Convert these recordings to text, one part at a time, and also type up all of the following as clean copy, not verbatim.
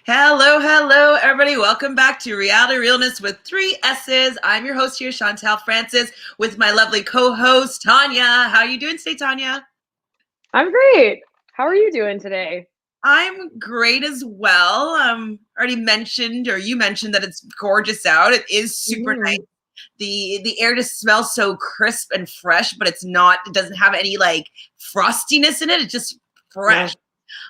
Hello, hello, everybody. Welcome back to Reality Realness with 3 S's. I'm your host here, Chantele Francis, with my lovely co-host, Tanya. How are you doing today, Tanya? I'm great. How are you doing today? I'm great as well. Already mentioned, or you mentioned that it's gorgeous out. It is super nice. The air just smells so crisp and fresh, but it doesn't have any like frostiness in it. It's just fresh.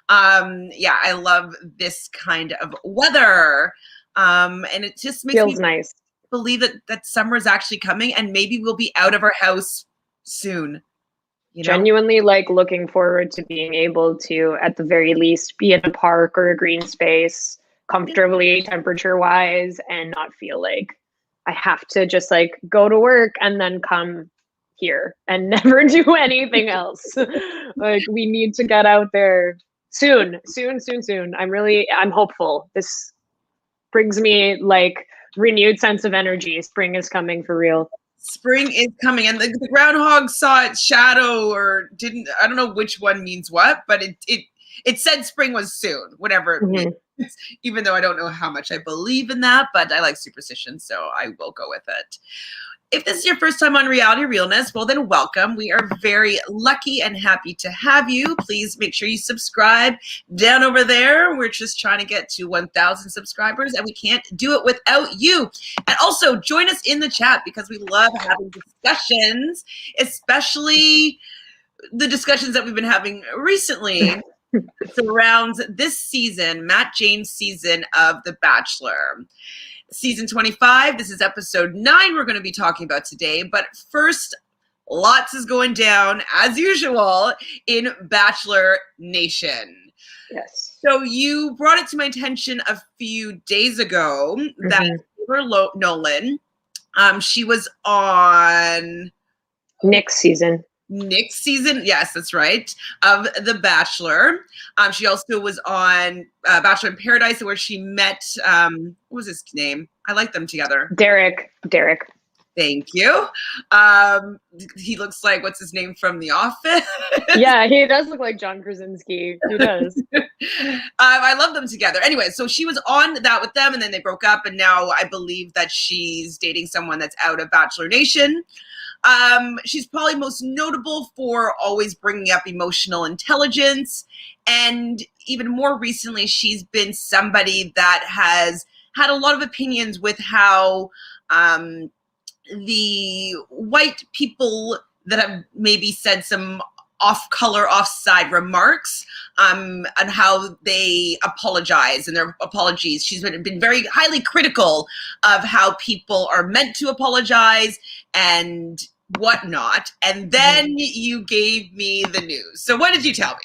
Yeah, I love this kind of weather. And it just makes me Feels nice. believe that summer is actually coming and maybe we'll be out of our house soon. Genuinely looking forward to being able to, at the very least, be in a park or a green space comfortably temperature wise and not feel like I have to just go to work and then come here and never do anything else. We need to get out there soon. I'm hopeful. This brings me renewed sense of energy. Spring is coming for real. Spring is coming, and the groundhog saw its shadow, or didn't. I don't know which one means what, but it said spring was soon, whatever it means. Even though I don't know how much I believe in that, but I like superstition, so I will go with it. If this is your first time on Reality Realness, well then welcome. We are very lucky and happy to have you. Please make sure you subscribe down over there. We're just trying to get to 1,000 subscribers and we can't do it without you. And also join us in the chat because we love having discussions, especially the discussions that we've been having recently. Surrounds this season, Matt James' season of The Bachelor. Season 25, this is episode 9 we're going to be talking about today. But first, lots is going down, as usual, in Bachelor Nation. Yes. So you brought it to my attention a few days ago that NOLAN, she was on Nick's season. Yes, that's right, of The Bachelor. She also was on Bachelor in Paradise, where she met, what was his name? I like them together. Derek. Thank you. He looks like, what's his name from The Office? Yeah, he does look like John Krasinski. He does. I love them together. Anyway, so she was on that with them, and then they broke up, and now I believe that she's dating someone that's out of Bachelor Nation. She's probably most notable for always bringing up emotional intelligence. And even more recently, she's been somebody that has had a lot of opinions with how the white people that have maybe said some off-color, off-side remarks on how they apologize and their apologies. She's been very highly critical of how people are meant to apologize and whatnot. And then you gave me the news. So what did you tell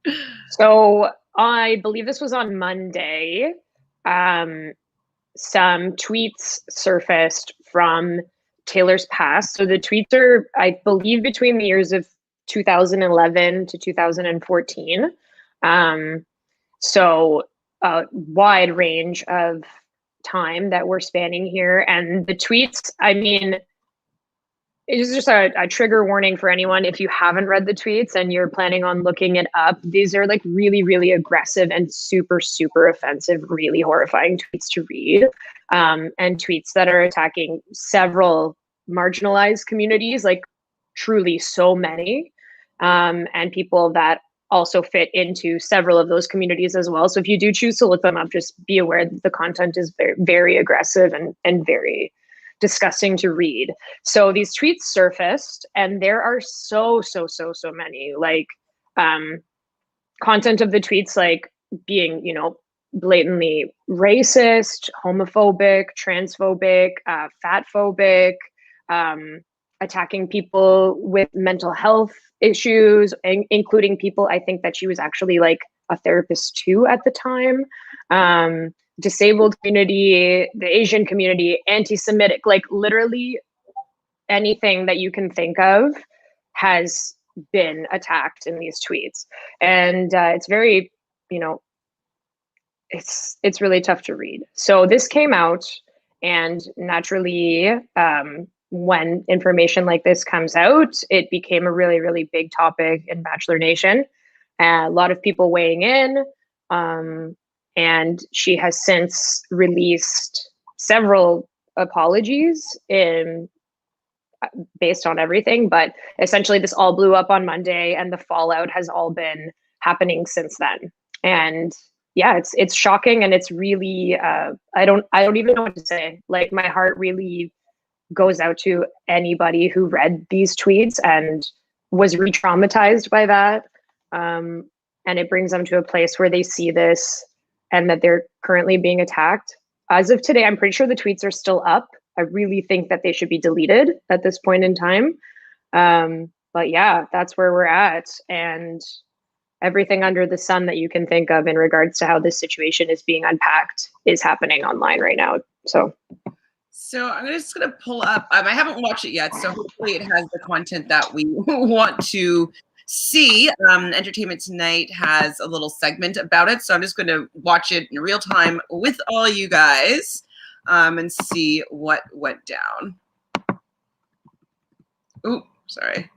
me? So I believe this was on Monday. Some tweets surfaced from Taylor's past. So the tweets are, I believe, between the years of 2011 to 2014. So a wide range of time that we're spanning here. And the tweets, I mean, it's just a trigger warning for anyone. If you haven't read the tweets and you're planning on looking it up, these are really, really aggressive and super, super offensive, really horrifying tweets to read. And tweets that are attacking several marginalized communities, truly so many, and people that also fit into several of those communities as well. So if you do choose to look them up, just be aware that the content is very, very aggressive and very disgusting to read. So these tweets surfaced, and there are so many, content of the tweets being, blatantly racist, homophobic, transphobic, fatphobic, attacking people with mental health issues, including people I think that she was actually a therapist too at the time, disabled community, the Asian community, anti-Semitic, literally anything that you can think of has been attacked in these tweets. And it's very, it's really tough to read. So this came out, and naturally, when information like this comes out, it became a really, really big topic in Bachelor Nation. A lot of people weighing in. And she has since released several apologies based on everything. But essentially, this all blew up on Monday, and the fallout has all been happening since then. And yeah, it's shocking, and it's really I don't even know what to say. Like, my heart really goes out to anybody who read these tweets and was re-traumatized by that. And it brings them to a place where they see this and that they're currently being attacked. As of today, I'm pretty sure the tweets are still up. I really think that they should be deleted at this point in time. But yeah, that's where we're at. And everything under the sun that you can think of in regards to how this situation is being unpacked is happening online right now. So I'm just going to pull up. I haven't watched it yet, so hopefully it has the content that we want to see. Entertainment Tonight has a little segment about it, so I'm just going to watch it in real time with all you guys and see what went down. Ooh, sorry.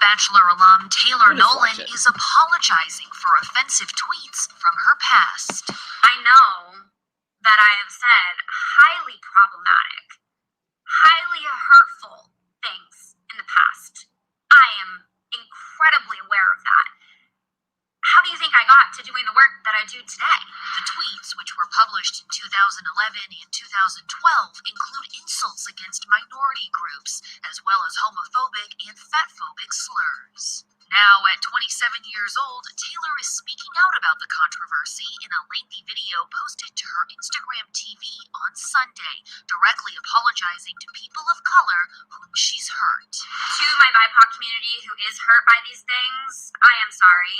Bachelor alum Taylor Nolan is apologizing for offensive tweets from her past. I know that I have said highly problematic, highly hurtful things in the past. I am incredibly aware of that. How do you think I got to doing the work that I do today? The tweets, which were published in 2011 and 2012, include insults against minority groups, as well as homophobic and fatphobic slurs. Now, at 27 years old, Taylor is speaking out about the controversy in a lengthy video posted to her Instagram TV on Sunday, directly apologizing to people of color whom she's hurt. To my BIPOC community who is hurt by these things, I am sorry.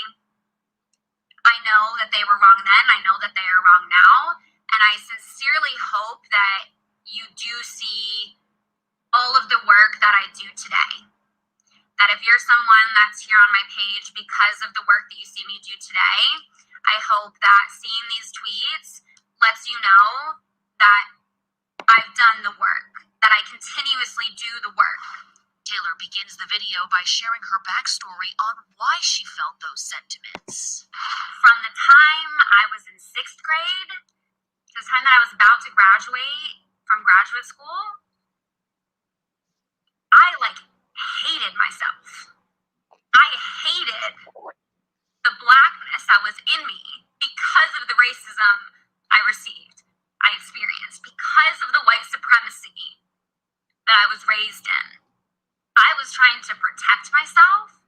I know that they were wrong then, I know that they are wrong now, and I sincerely hope that you do see all of the work that I do today. That if you're someone that's here on my page because of the work that you see me do today, I hope that seeing these tweets lets you know that I've done the work, that I continuously do the work. Taylor begins the video by sharing her backstory on why she felt those sentiments. From the time I was in 6th grade to the time that I was about to graduate from graduate school, I hated myself. I hated the blackness that was in me because of the racism I received, I experienced, because of the white supremacy that I was raised in. I was trying to protect myself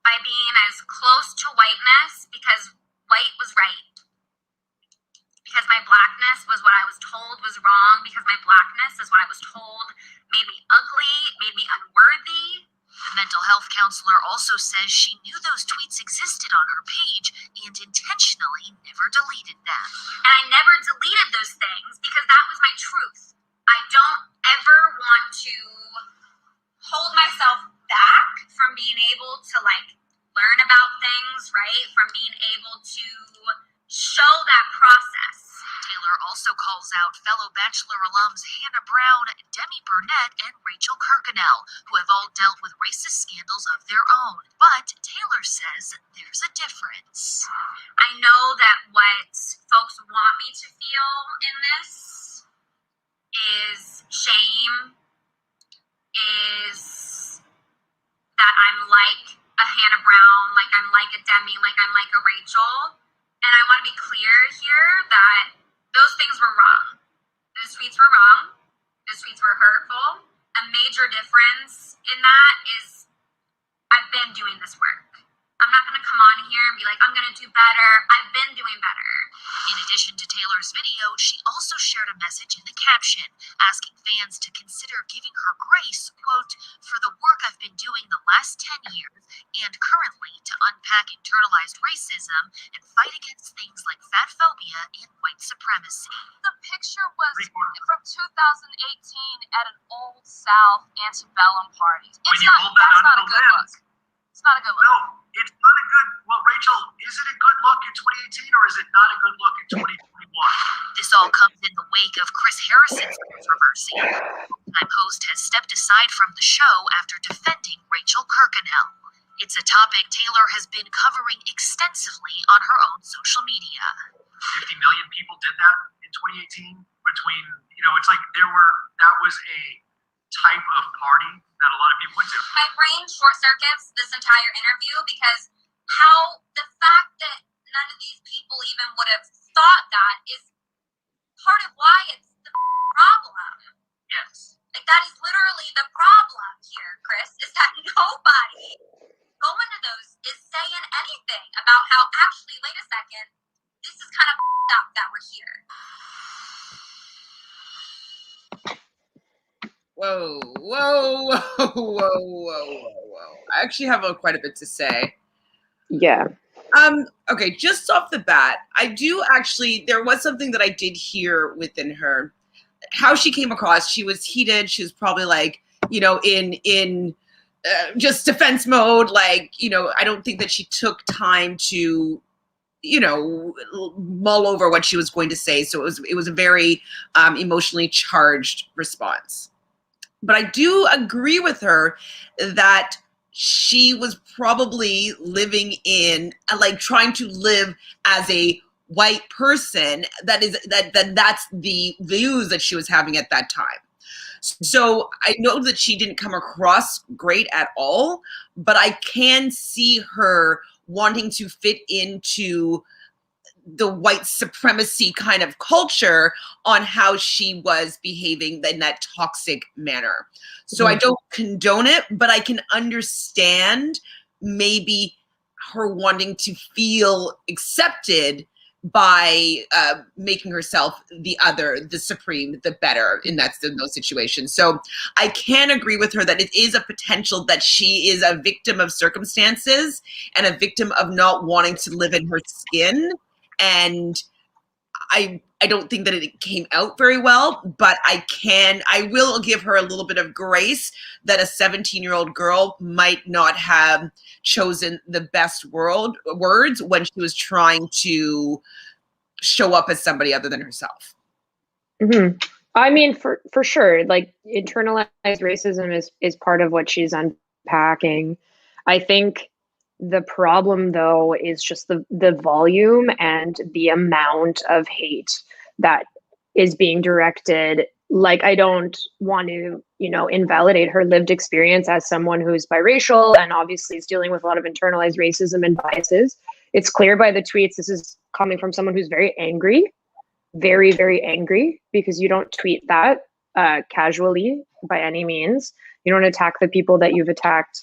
by being as close to whiteness because white was right. Because my blackness was what I was told was wrong. Because my blackness is what I was told made me ugly, made me unworthy. The mental health counselor also says she knew those tweets existed on her page and intentionally never deleted them. And I never deleted those things because that was my truth. I don't ever want to hold myself back from being able to learn about things, right? From being able to show that process. Taylor also calls out fellow Bachelor alums Hannah Brown, Demi Burnett, and Rachel Kirkconnell, who have all dealt with racist scandals of their own. But Taylor says there's a difference. I know that what folks want me to feel in this is shame, is that I'm like a Hannah Brown, like I'm like a Demi, like I'm like a Rachel. And I want to be clear here that those things were wrong. Those tweets were wrong. Those tweets were hurtful. A major difference in that is I've been doing this work. I'm not going to come on here and be like, I'm going to do better. I've been doing better. In addition to Taylor's video, she also shared a message in the caption, asking fans to consider giving her grace, quote, for the work I've been doing the last 10 years and currently to unpack internalized racism and fight against things like fatphobia and white supremacy. The picture was from 2018 at an Old South antebellum party. That's not a good look. It's not a good look. No, it's not a good. Well, Rachel, is it a good look in 2018 or is it not a good look in 2021? This all comes in the wake of Chris Harrison's controversy. Full-time host has stepped aside from the show after defending Rachel Kirkconnell. It's a topic Taylor has been covering extensively on her own social media. 50 million people did that in 2018 between, you know, it's like that was a type of party that a lot of people went to. My brain short circuits this entire interview because the fact that none of these people even would have thought that is part of why it's the problem. Yes. Like, that is literally the problem here, Chris, is that nobody going to those is saying anything about how, actually, wait a second, this is kind of up that we're here. Whoa, whoa, whoa, whoa, whoa, whoa. I actually have quite a bit to say. Yeah. Okay, just off the bat, there was something that I did hear within her. How she came across, she was heated. She was probably like, you know, in just defense mode. Like, you know, I don't think that she took time to, you know, mull over what she was going to say. So it was a very emotionally charged response. But I do agree with her that she was probably living in, like, trying to live as a white person. That's the views that she was having at that time. So I know that she didn't come across great at all, but I can see her wanting to fit into the white supremacy kind of culture on how she was behaving in that toxic manner. So I don't condone it, but I can understand maybe her wanting to feel accepted by making herself the other, the supreme, the better in those situations. So I can agree with her that it is a potential that she is a victim of circumstances and a victim of not wanting to live in her skin. And I don't think that it came out very well, but I will give her a little bit of grace that a 17-year-old girl might not have chosen the best words when she was trying to show up as somebody other than herself. Mm-hmm. I mean, for sure, like, internalized racism is part of what she's unpacking. I think the problem, though, is just the volume and the amount of hate that is being directed. Like, I don't want to, you know, invalidate her lived experience as someone who's biracial and obviously is dealing with a lot of internalized racism and biases. It's clear by the tweets, this is coming from someone who's very angry, very, very angry, because you don't tweet that casually by any means. You don't attack the people that you've attacked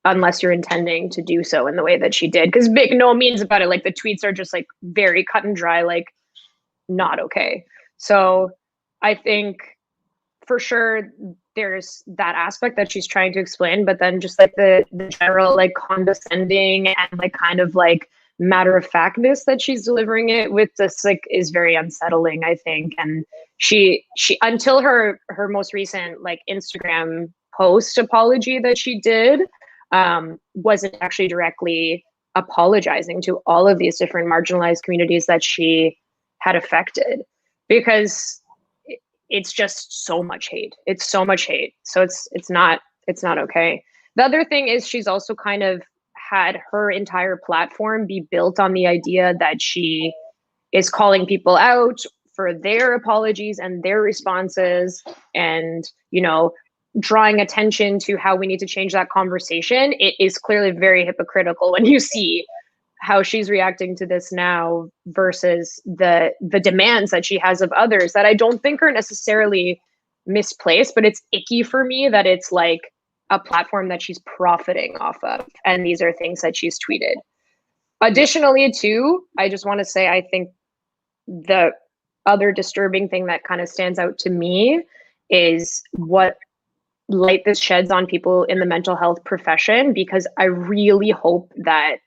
unless you're intending to do so in the way that she did, because make no means about it, like, the tweets are just like very cut and dry, like, not okay. So I think for sure there's that aspect that she's trying to explain, but then just like the general, like, condescending and like kind of like matter of factness that she's delivering it with, this, like, is very unsettling, I think. And she until her most recent, like, Instagram post apology that she did, wasn't actually directly apologizing to all of these different marginalized communities that she had affected, because it's just so much hate. It's so much hate. So it's not okay. The other thing is she's also kind of had her entire platform be built on the idea that she is calling people out for their apologies and their responses, and, you know, drawing attention to how we need to change that conversation. It is clearly very hypocritical when you see how she's reacting to this now versus the demands that she has of others that I don't think are necessarily misplaced, but it's icky for me that it's like a platform that she's profiting off of. And these are things that she's tweeted. Additionally, too, I just want to say, I think the other disturbing thing that kind of stands out to me is what light this sheds on people in the mental health profession, because I really hope that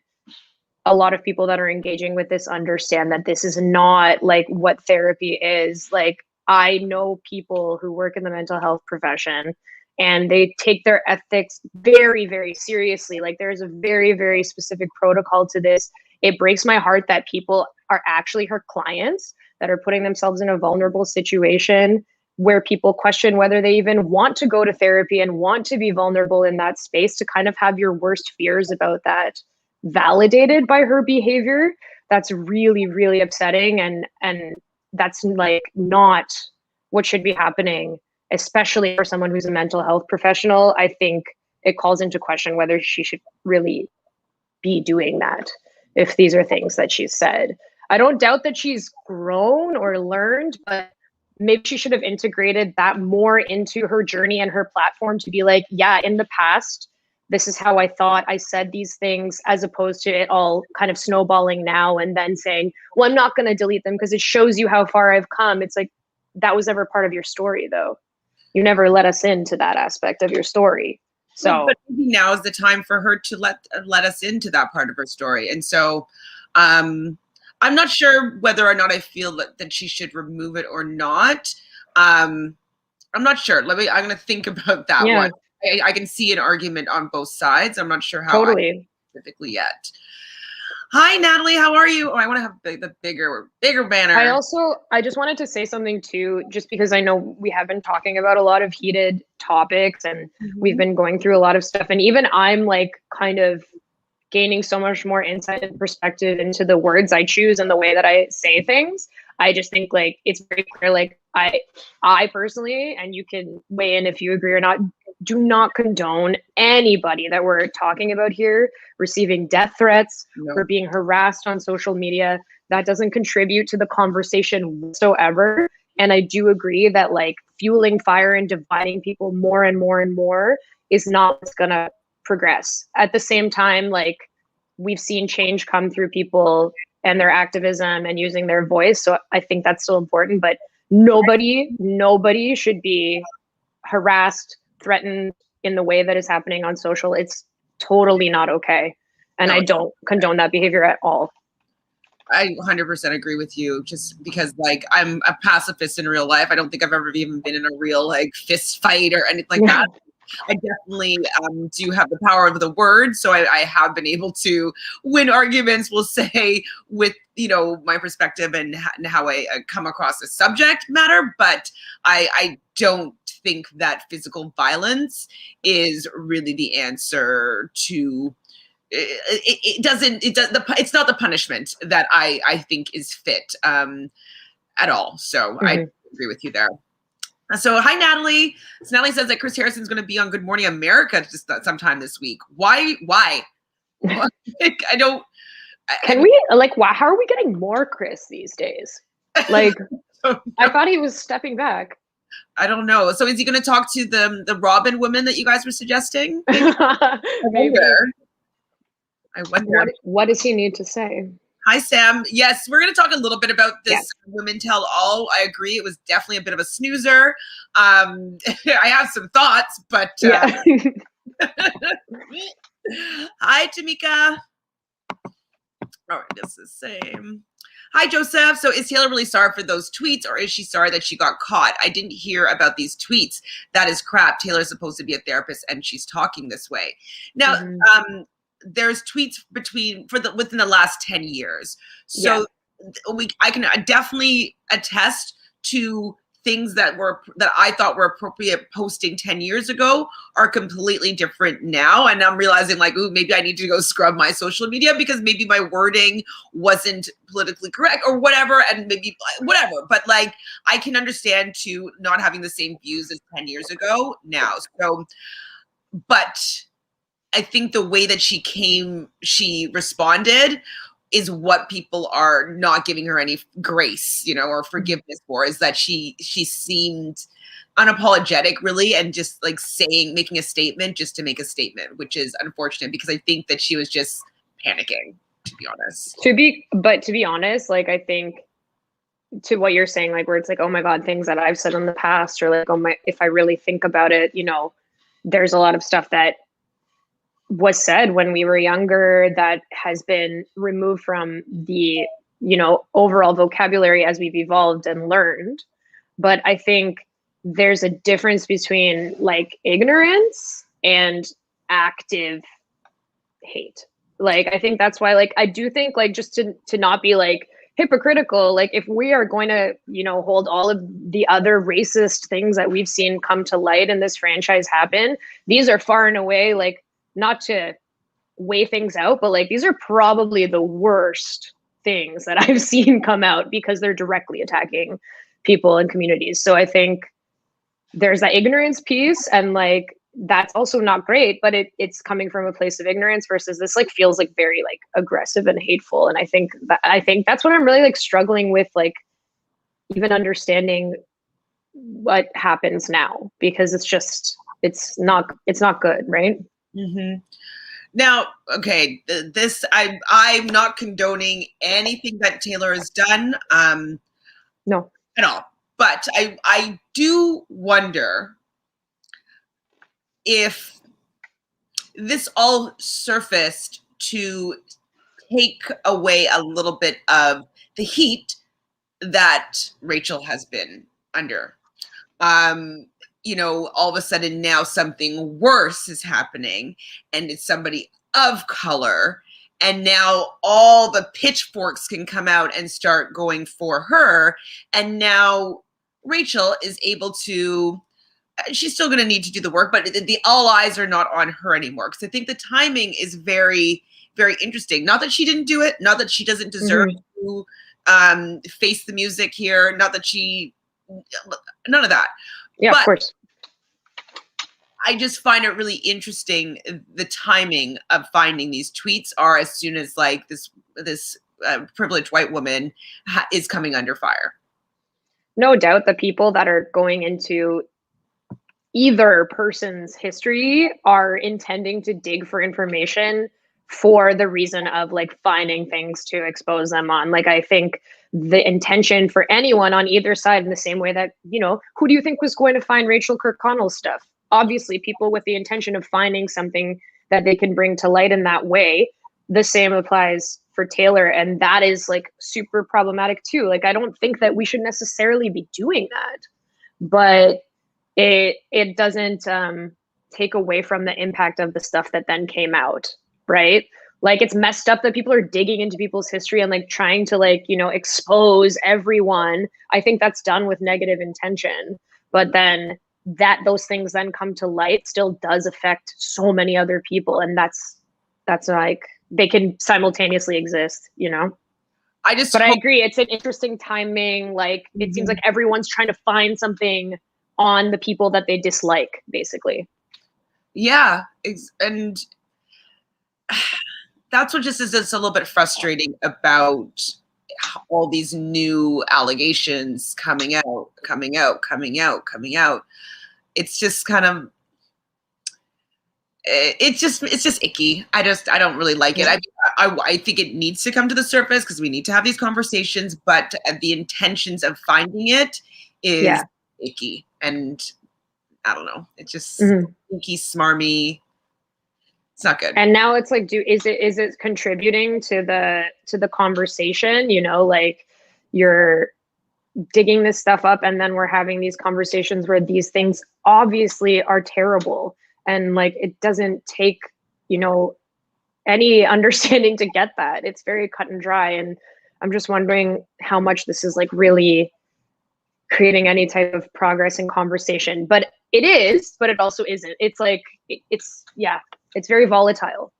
a lot of people that are engaging with this understand that this is not like what therapy is. Like, I know people who work in the mental health profession and they take their ethics very, very seriously. Like, there's a very, very specific protocol to this. It breaks my heart that people are actually her clients that are putting themselves in a vulnerable situation where people question whether they even want to go to therapy and want to be vulnerable in that space, to kind of have your worst fears about that validated by her behavior. that's really, really upsetting. And that's like not what should be happening, especially for someone who's a mental health professional. I think it calls into question whether she should really be doing that if these are things that she's said. I don't doubt that she's grown or learned, but maybe she should have integrated that more into her journey and her platform to be like, yeah, in the past, this is how I thought, I said these things, as opposed to it all kind of snowballing now and then saying, well, I'm not going to delete them because it shows you how far I've come. It's like, that was never part of your story, though. You never let us into that aspect of your story. So but maybe now is the time for her to let us into that part of her story. And so I'm not sure whether or not I feel that she should remove it or not. I'm not sure. I'm going to think about that one. I can see an argument on both sides. I'm not sure how specifically yet. Hi, Natalie. How are you? Oh, I want to have the bigger banner. I just wanted to say something too, just because I know we have been talking about a lot of heated topics and we've been going through a lot of stuff. And even I'm like kind of gaining so much more insight and perspective into the words I choose and the way that I say things. I just think like it's very clear, like I personally, and you can weigh in if you agree or not, do not condone anybody that we're talking about here receiving death threats or being harassed on social media. That doesn't contribute to the conversation whatsoever. And I do agree that like fueling fire and dividing people more and more and more is not what's gonna progress. At the same time, like we've seen change come through people and their activism and using their voice. So I think that's still important, but nobody should be harassed, threatened in the way that is happening on social. It's totally not okay. And I don't condone that behavior at all. I 100% agree with you, just because like I'm a pacifist in real life. I don't think I've ever even been in a real like fist fight or anything like that. I definitely do have the power of the word. So I have been able to win arguments, we'll say, with, you know, my perspective and how I come across the subject matter. But I don't think that physical violence is really the answer to it's not the punishment that I think is fit at all. So I agree with you there. So hi, Natalie. So Natalie says that Chris Harrison's going to be on Good Morning America just sometime this week. Why? I don't. Can we like? How are we getting more Chris these days? Like, I thought he was stepping back. I don't know. So is he going to talk to the Robin women that you guys were suggesting? Maybe. I wonder. What does he need to say? Hi, Sam. Yes, we're going to talk a little bit about this Women Tell All. I agree. It was definitely a bit of a snoozer. I have some thoughts, but hi, Tamika. All right, this is the same. Hi, Joseph. So is Taylor really sorry for those tweets, or is she sorry that she got caught? I didn't hear about these tweets. That is crap. Taylor's supposed to be a therapist, and she's talking this way. Now, there's tweets within the last 10 years. So I can definitely attest to things that I thought were appropriate posting 10 years ago are completely different now. And I'm realizing like, ooh, maybe I need to go scrub my social media because maybe my wording wasn't politically correct or whatever. And maybe whatever, but like, I can understand to not having the same views as 10 years ago now. So, but I think the way that she responded is what people are not giving her any grace, you know, or forgiveness for, is that she seemed unapologetic really, and just like making a statement just to make a statement, which is unfortunate because I think that she was just panicking, to be honest. To be honest, like I think to what you're saying, like where it's like, oh my God, things that I've said in the past, or like, oh my, if I really think about it, you know, there's a lot of stuff that was said when we were younger that has been removed from the, you know, overall vocabulary as we've evolved and learned. But I think there's a difference between like ignorance and active hate. Like, I think that's why, like, I do think like just to not be like hypocritical, like if we are going to, you know, hold all of the other racist things that we've seen come to light in this franchise happen, these are far and away, like, not to weigh things out, but like these are probably the worst things that I've seen come out because they're directly attacking people and communities. So I think there's that ignorance piece, and like that's also not great, but it's coming from a place of ignorance versus this like feels like very like aggressive and hateful. And I think that's what I'm really like struggling with, like even understanding what happens now, because it's not good, right? Mm-hmm. Now, okay, I'm not condoning anything that Taylor has done, No, at all. But I do wonder if this all surfaced to take away a little bit of the heat that Rachel has been under. You know, all of a sudden now something worse is happening, and it's somebody of color. And now all the pitchforks can come out and start going for her. And now Rachel is able to, she's still going to need to do the work, but all eyes are not on her anymore. Because I think the timing is very, very interesting. Not that she didn't do it, not that she doesn't deserve to face the music here, not that she, none of that. Yeah, but of course. I just find it really interesting the timing of finding these tweets are as soon as like this privileged white woman is coming under fire. No doubt the people that are going into either person's history are intending to dig for information for the reason of like finding things to expose them on. Like, I think the intention for anyone on either side, in the same way that, you know, who do you think was going to find Rachel Kirkconnell's stuff? Obviously, people with the intention of finding something that they can bring to light in that way. The same applies for Taylor. And that is like super problematic too. Like, I don't think that we should necessarily be doing that, but it doesn't take away from the impact of the stuff that then came out, right? Like, it's messed up that people are digging into people's history and like trying to like, you know, expose everyone. I think that's done with negative intention, but then those things then come to light still does affect so many other people. And that's like, they can simultaneously exist, you know? I agree. It's an interesting timing. Like, it seems like everyone's trying to find something on the people that they dislike, basically. Yeah. And that's what just is just a little bit frustrating about all these new allegations coming out. It's just kind of, it's just icky. I don't really like it. I think it needs to come to the surface because we need to have these conversations, but the intentions of finding it is icky. And I don't know. It's just icky, smarmy. It's not good. And now it's like, is it contributing to the conversation? You know, like, you're digging this stuff up and then we're having these conversations where these things obviously are terrible. And like, it doesn't take, you know, any understanding to get that. It's very cut and dry. And I'm just wondering how much this is like really creating any type of progress in conversation. But it is, but it also isn't. It's like, it's very volatile.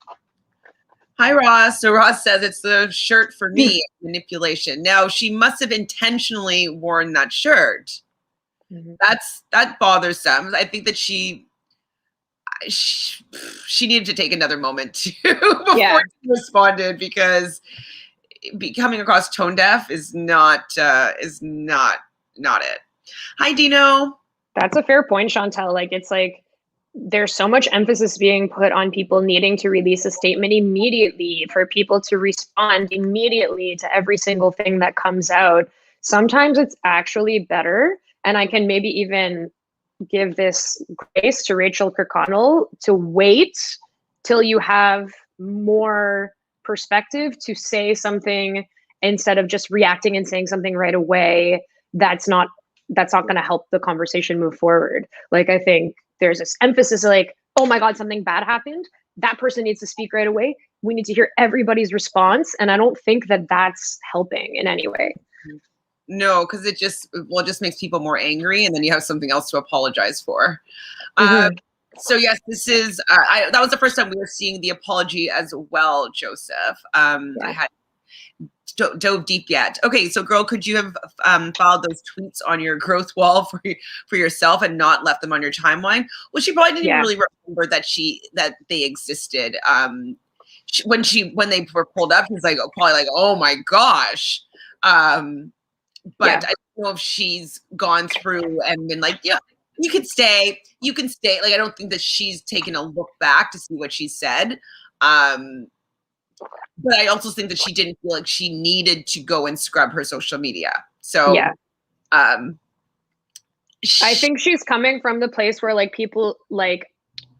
Hi, Ross. So Ross says it's the shirt for me, manipulation. Now, she must have intentionally worn that shirt. That bothersome. I think that she needed to take another moment too before she responded, because coming across tone deaf is not it. Hi, Dino. That's a fair point, Chantele. Like, it's like there's so much emphasis being put on people needing to release a statement immediately, for people to respond immediately to every single thing that comes out. Sometimes it's actually better, and I can maybe even give this grace to Rachel Kirkconnell, to wait till you have more perspective to say something instead of just reacting and saying something right away. That's not going to help the conversation move forward. Like, I think there's this emphasis like, oh my God, something bad happened. That person needs to speak right away. We need to hear everybody's response. And I don't think that that's helping in any way. No, because it just makes people more angry, and then you have something else to apologize for. So yes, this is, that was the first time we were seeing the apology as well, Joseph. I had dove deep yet. Okay, so girl, could you have followed those tweets on your growth wall for yourself and not left them on your timeline? Well, she probably didn't even really remember that they existed. When they were pulled up, he's like, probably like, oh my gosh. But I don't know if she's gone through and been like, yeah, you can stay. Like, I don't think that she's taken a look back to see what she said. But I also think that she didn't feel like she needed to go and scrub her social media. So I think she's coming from the place where like people like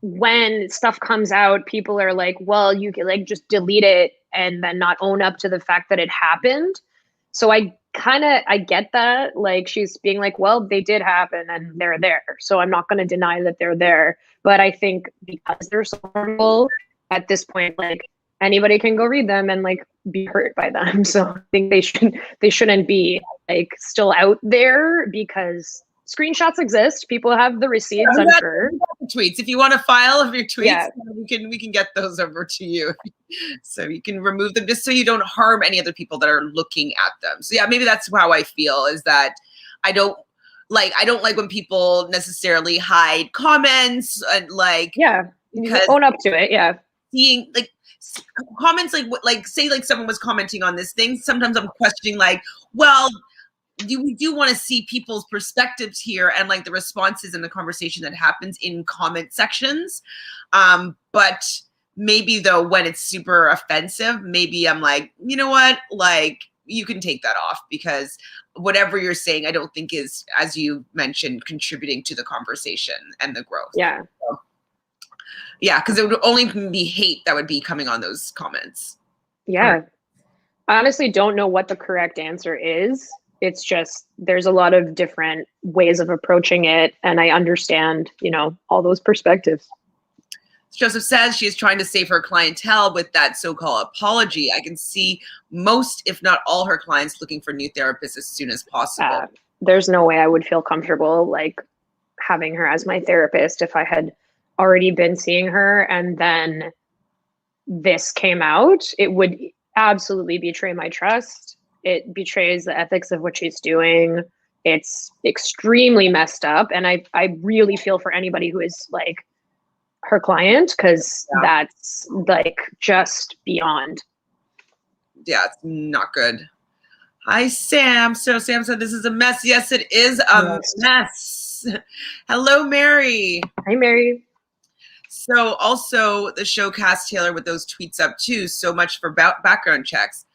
when stuff comes out, people are like, well, you can like just delete it and then not own up to the fact that it happened. So I get that. Like she's being like, well, they did happen and they're there. So I'm not going to deny that they're there. But I think because they're so horrible at this point, like anybody can go read them and like be hurt by them. So I think they shouldn't be like still out there because screenshots exist. People have the receipts, I'm sure. Tweets. If you want a file of your tweets, we can get those over to you. So you can remove them just so you don't harm any other people that are looking at them. So yeah, maybe that's how I feel, is that I don't like when people necessarily hide comments and like because own up to it. Seeing like comments like say like someone was commenting on this thing, sometimes I'm questioning like, well, we do want to see people's perspectives here and like the responses and the conversation that happens in comment sections. But maybe though, when it's super offensive, maybe I'm like, you know what, like you can take that off, because whatever you're saying, I don't think is, as you mentioned, contributing to the conversation and the growth. Because it would only be hate that would be coming on those comments. I honestly don't know what the correct answer is. It's just there's a lot of different ways of approaching it, and I understand, all those perspectives. Joseph says she is trying to save her clientele with that so-called apology. I can see most, if not all, her clients looking for new therapists as soon as possible. There's no way I would feel comfortable like having her as my therapist if I had already been seeing her and then this came out. It would absolutely betray my trust. It betrays the ethics of what she's doing. It's extremely messed up. And I really feel for anybody who is like her client, because that's like just beyond. Yeah, it's not good. Hi, Sam. So Sam said this is a mess. Yes, it is a mess. Hello, Mary. Hi, Mary. So also the show cast Taylor with those tweets up too. So much for background checks.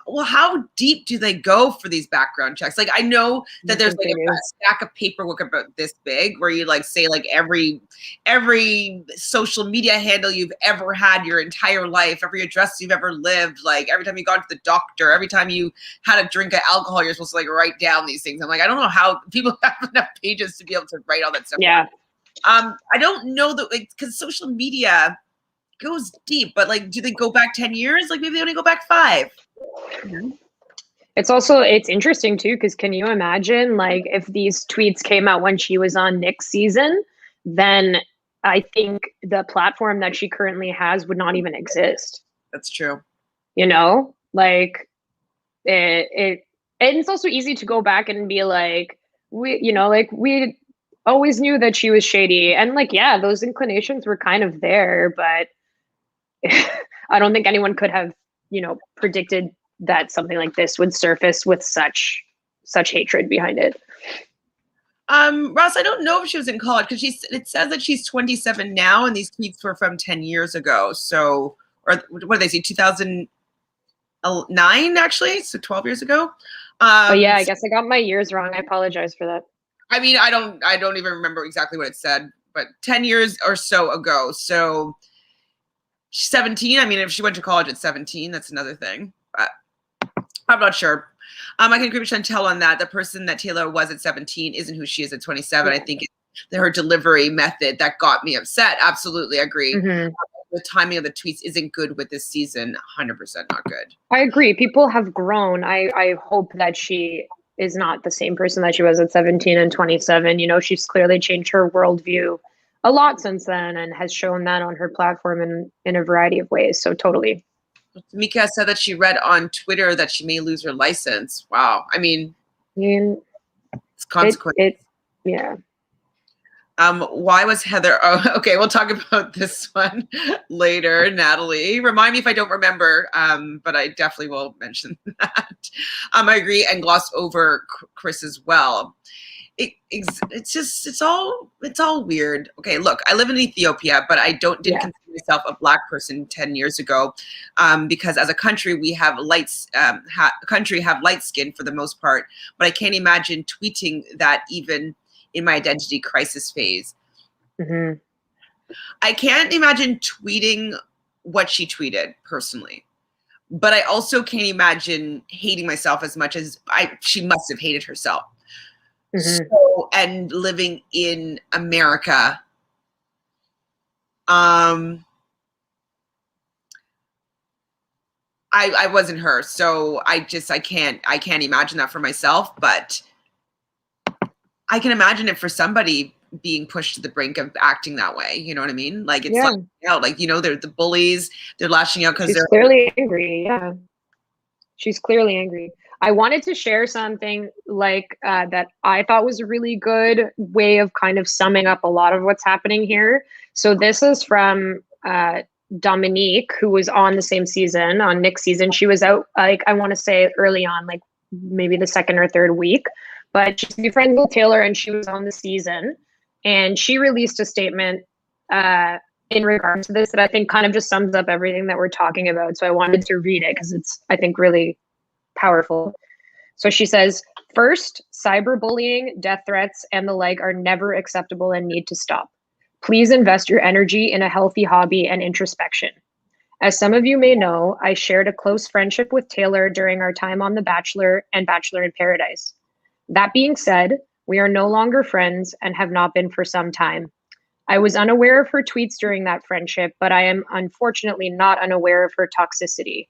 Well, how deep do they go for these background checks? Like, I know that there's like a stack of paperwork about this big where you like say like every social media handle you've ever had your entire life, every address you've ever lived, like every time you got to the doctor, every time you had a drink of alcohol, you're supposed to like write down these things. I'm like, I don't know how people have enough pages to be able to write all that stuff. I don't know that, like, because social media goes deep, but like, do they go back 10 years? Like maybe they only go back 5. It's interesting too, because can you imagine like if these tweets came out when she was on Nick's season, then I think the platform that she currently has would not even exist. That's true. Like and it's also easy to go back and be like, we always knew that she was shady, and like, yeah, those inclinations were kind of there, but I don't think anyone could have, predicted that something like this would surface with such hatred behind it. Ross, I don't know if she was in college because it says that she's 27 now, and these tweets were from 10 years ago. So, or what did they say? 2009, actually, so 12 years ago. I guess I got my years wrong. I apologize for that. I mean, I don't even remember exactly what it said, but 10 years or so ago. So she's 17. I mean, if she went to college at 17, that's another thing. But I'm not sure. I can agree with Chantele on that. The person that Taylor was at 17 isn't who she is at 27. I think it's her delivery method that got me upset. Absolutely agree. The timing of the tweets isn't good with this season. 100% not good. I agree. People have grown. I hope that she is not the same person that she was at 17 and 27. She's clearly changed her worldview a lot since then and has shown that on her platform in a variety of ways. So totally. Mika said that she read on Twitter that she may lose her license. Wow. I mean, it's consequence. Yeah. Why was Heather? Oh, okay. We'll talk about this one later. Natalie, remind me if I don't remember. But I definitely will mention that. I agree and glossed over Chris as well. It's all weird. Okay, look, I live in Ethiopia, but I didn't consider myself a Black person 10 years ago, because as a country we have light skin for the most part. But I can't imagine tweeting that even in my identity crisis phase. Mm-hmm. I can't imagine tweeting what she tweeted personally, but I also can't imagine hating myself as much as she must have hated herself. Mm-hmm. So, and living in America, I wasn't her, so I can't imagine that for myself, but I can imagine it for somebody being pushed to the brink of acting that way. You know what I mean? Like it's they're the bullies, they're lashing out because they're clearly angry. Yeah, she's clearly angry. I wanted to share something like that I thought was a really good way of kind of summing up a lot of what's happening here. So this is from Dominique, who was on the same season, on Nick's season. She was out, like, I want to say early on, like maybe the second or third week, but she's be friends with Taylor and she was on the season. And she released a statement in regards to this that I think kind of just sums up everything that we're talking about. So I wanted to read it because it's, I think, really powerful. So she says, first, cyberbullying, death threats, and the like are never acceptable and need to stop. Please invest your energy in a healthy hobby and introspection. As some of you may know, I shared a close friendship with Taylor during our time on The Bachelor and Bachelor in Paradise. That being said, we are no longer friends and have not been for some time. I was unaware of her tweets during that friendship, but I am unfortunately not unaware of her toxicity.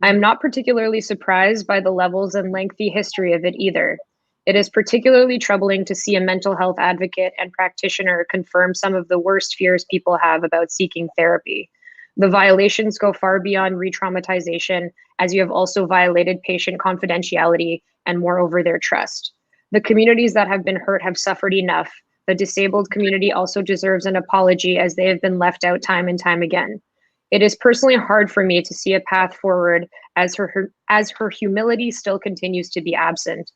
I am not particularly surprised by the levels and lengthy history of it either. It is particularly troubling to see a mental health advocate and practitioner confirm some of the worst fears people have about seeking therapy. The violations go far beyond re-traumatization, as you have also violated patient confidentiality and moreover their trust. The communities that have been hurt have suffered enough. The disabled community also deserves an apology as they have been left out time and time again. It is personally hard for me to see a path forward as her humility still continues to be absent.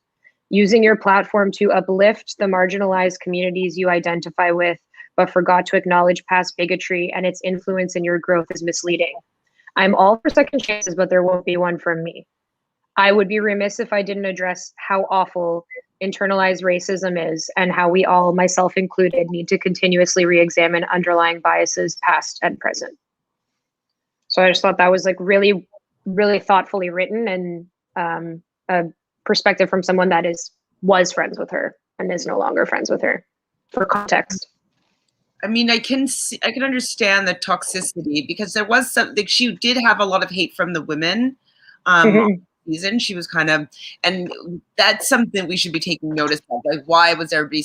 Using your platform to uplift the marginalized communities you identify with, but forgot to acknowledge past bigotry and its influence in your growth is misleading. I'm all for second chances, but there won't be one from me. I would be remiss if I didn't address how awful internalized racism is and how we all, myself included, need to continuously re-examine underlying biases, past and present. So I just thought that was like really, really thoughtfully written and a perspective from someone that was friends with her and is no longer friends with her, for context. I mean, I can understand the toxicity because there was something, she did have a lot of hate from the women. Season she was kind of, and that's something we should be taking notice of. Like, why was everybody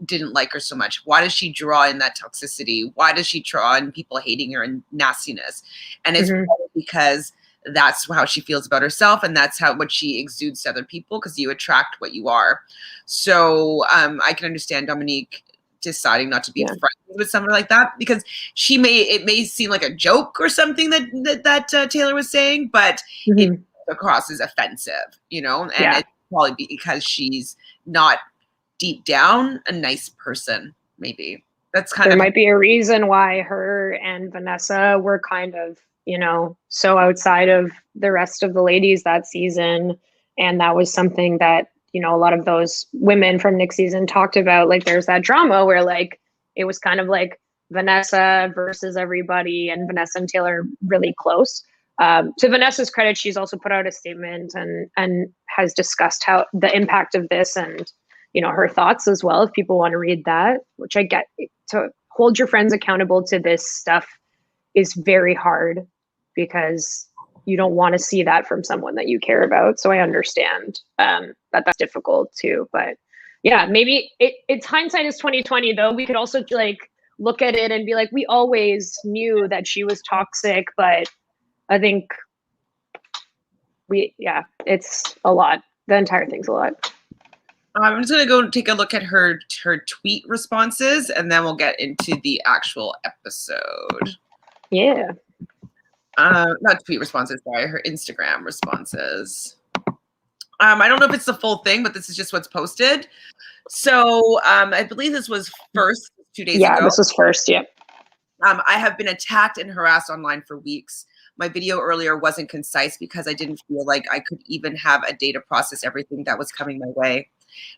didn't like her so much? Why does she draw in that toxicity? Why does she draw in people hating her and nastiness? And it's because that's how she feels about herself, and that's what she exudes to other people, because you attract what you are. So I can understand Dominique deciding not to be friends with someone like that, because it may seem like a joke or something that Taylor was saying, but it across as offensive, and it's probably because she's not deep down a nice person. Maybe that's there might be a reason why her and Vanessa were kind of, so outside of the rest of the ladies that season, and that was something that a lot of those women from Nick's season talked about. Like, there's that drama where like it was kind of like Vanessa versus everybody, and Vanessa and Taylor really close. To Vanessa's credit, she's also put out a statement and has discussed how the impact of this and, her thoughts as well, if people want to read that, which I get. To hold your friends accountable to this stuff is very hard because you don't want to see that from someone that you care about. So I understand that's difficult too. But yeah, maybe it's hindsight is 2020 though. We could also like look at it and be like, we always knew that she was toxic, but I think it's a lot. The entire thing's a lot. I'm just gonna go take a look at her tweet responses, and then we'll get into the actual episode. Yeah. Not tweet responses, sorry, her Instagram responses. I don't know if it's the full thing, but this is just what's posted. So I believe this was first 2 days ago. Yeah, this was first, yeah. I have been attacked and harassed online for weeks. My video earlier wasn't concise because I didn't feel like I could even have a day to process everything that was coming my way.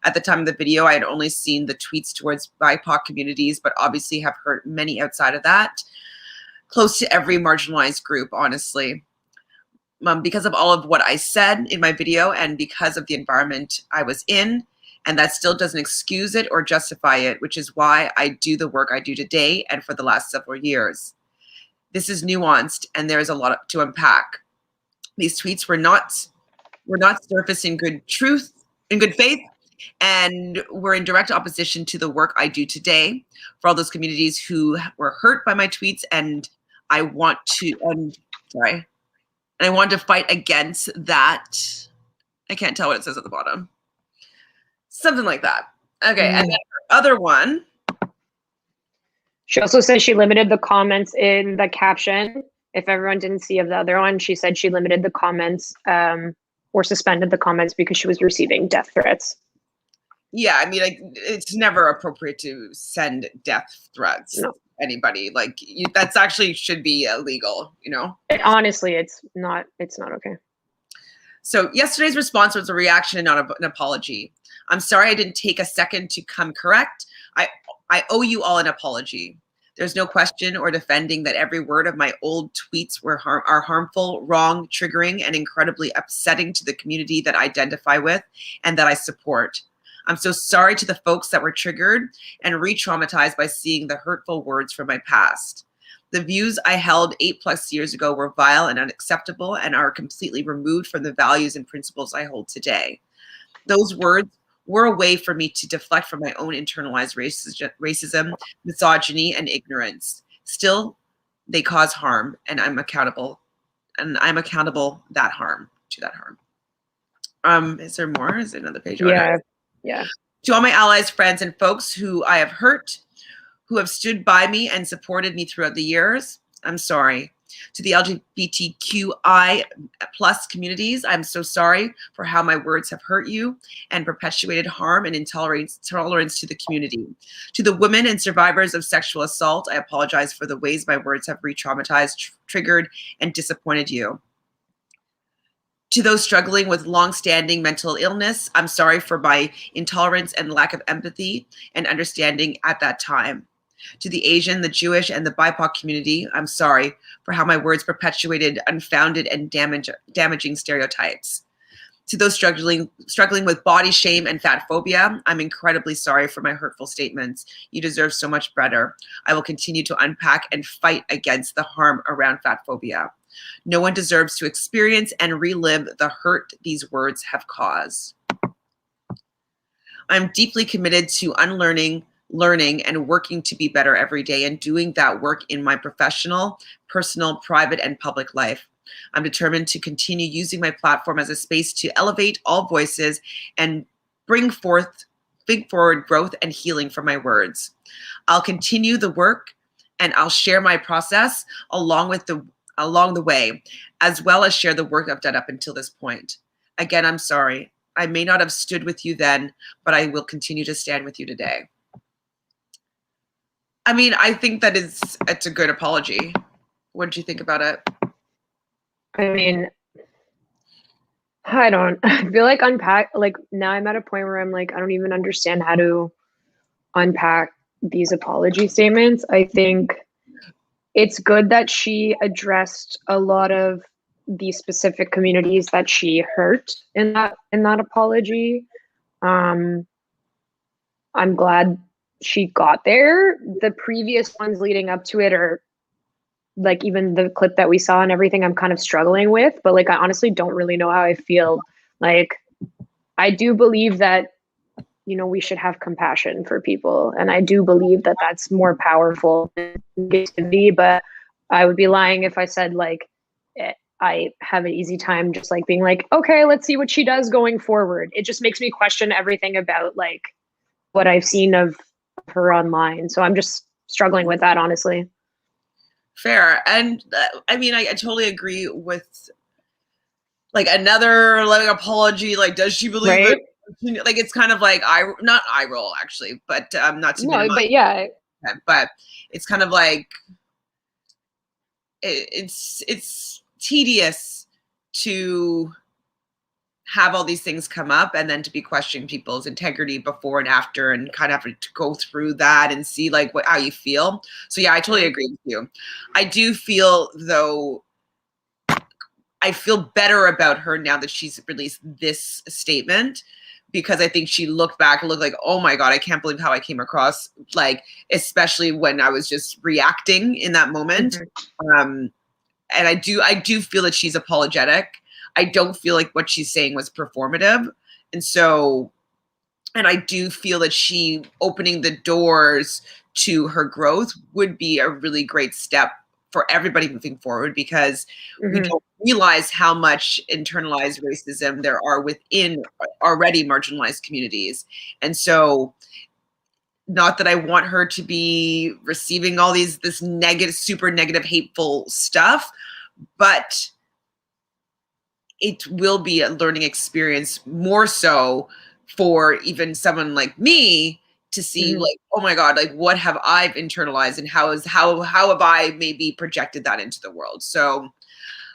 At the time of the video, I had only seen the tweets towards BIPOC communities, but obviously have heard many outside of that. Close to every marginalized group, honestly. Because of all of what I said in my video and because of the environment I was in, and that still doesn't excuse it or justify it, which is why I do the work I do today and for the last several years. This is nuanced and there's a lot to unpack. These tweets were not surfaced in good faith, and were in direct opposition to the work I do today for all those communities who were hurt by my tweets, and I want to fight against that. I can't tell what it says at the bottom. Something like that. Okay, and then her other one. She also said she limited the comments in the caption. If everyone didn't see of the other one, she said she limited the comments or suspended the comments because she was receiving death threats. Yeah, I mean, it's never appropriate to send death threats to anybody. Like, that's actually should be illegal, you know? Honestly, it's not okay. So yesterday's response was a reaction and not an apology. I'm sorry I didn't take a second to come correct. I owe you all an apology. There's no question or defending that every word of my old tweets are harmful, wrong, triggering, and incredibly upsetting to the community that I identify with and that I support. I'm so sorry to the folks that were triggered and re-traumatized by seeing the hurtful words from my past. The views I held 8+ years ago were vile and unacceptable and are completely removed from the values and principles I hold today. Those words were a way for me to deflect from my own internalized racism, misogyny, and ignorance. Still, they cause harm, and I'm accountable that harm. Is there more? Is there another page? Yeah. To all my allies, friends, and folks who I have hurt, who have stood by me and supported me throughout the years, I'm sorry. To the LGBTQI+ communities, I'm so sorry for how my words have hurt you and perpetuated harm and intolerance to the community. To the women and survivors of sexual assault, I apologize for the ways my words have re-traumatized, triggered, and disappointed you. To those struggling with long-standing mental illness, I'm sorry for my intolerance and lack of empathy and understanding at that time. To the Asian, the Jewish, and the BIPOC community, I'm sorry for how my words perpetuated unfounded and damaging stereotypes. To those struggling with body shame and fat phobia, I'm incredibly sorry for my hurtful statements. You deserve so much better. I will continue to unpack and fight against the harm around fat phobia. No one deserves to experience and relive the hurt these words have caused. I'm deeply committed to unlearning, learning, and working to be better every day, and doing that work in my professional, personal, private, and public life. I'm determined to continue using my platform as a space to elevate all voices and bring forward growth and healing from my words. I'll continue the work and I'll share my process along the way, as well as share the work I've done up until this point. Again, I'm sorry. I may not have stood with you then, but I will continue to stand with you today. I mean, I think it's a good apology. What did you think about it? I mean, I feel like now I'm at a point where I'm like, I don't even understand how to unpack these apology statements. I think it's good that she addressed a lot of the specific communities that she hurt in that apology. I'm glad she got there. The previous ones leading up to it, or like even the clip that we saw and everything, I'm kind of struggling with, but like I honestly don't really know how I feel. Like, I do believe that, you know, we should have compassion for people, and I do believe that that's more powerful than negativity, but I would be lying if I said like I have an easy time just like being like, okay, let's see what she does going forward. It just makes me question everything about like what I've seen of her online. So I'm just struggling with that, honestly. Fair. And I mean, I totally agree with like another like apology. Like, does she believe Right? it? Like, it's kind of like not eye roll actually, but not to minimize. But yeah, but it's kind of like it's tedious to have all these things come up and then to be questioning people's integrity before and after and kind of have to go through that and see like how you feel. So yeah, I totally agree with you. I do feel though, I feel better about her now that she's released this statement, because I think she looked back and looked like, oh my God, I can't believe how I came across, like, especially when I was just reacting in that moment. And I do feel that she's apologetic. I don't feel like what she's saying was performative. And I do feel that she opening the doors to her growth would be a really great step for everybody moving forward, because we don't realize how much internalized racism there are within already marginalized communities. And so, not that I want her to be receiving all this negative, super negative, hateful stuff, but it will be a learning experience more so for even someone like me to see like, oh my God, like what have I internalized and how have I maybe projected that into the world? So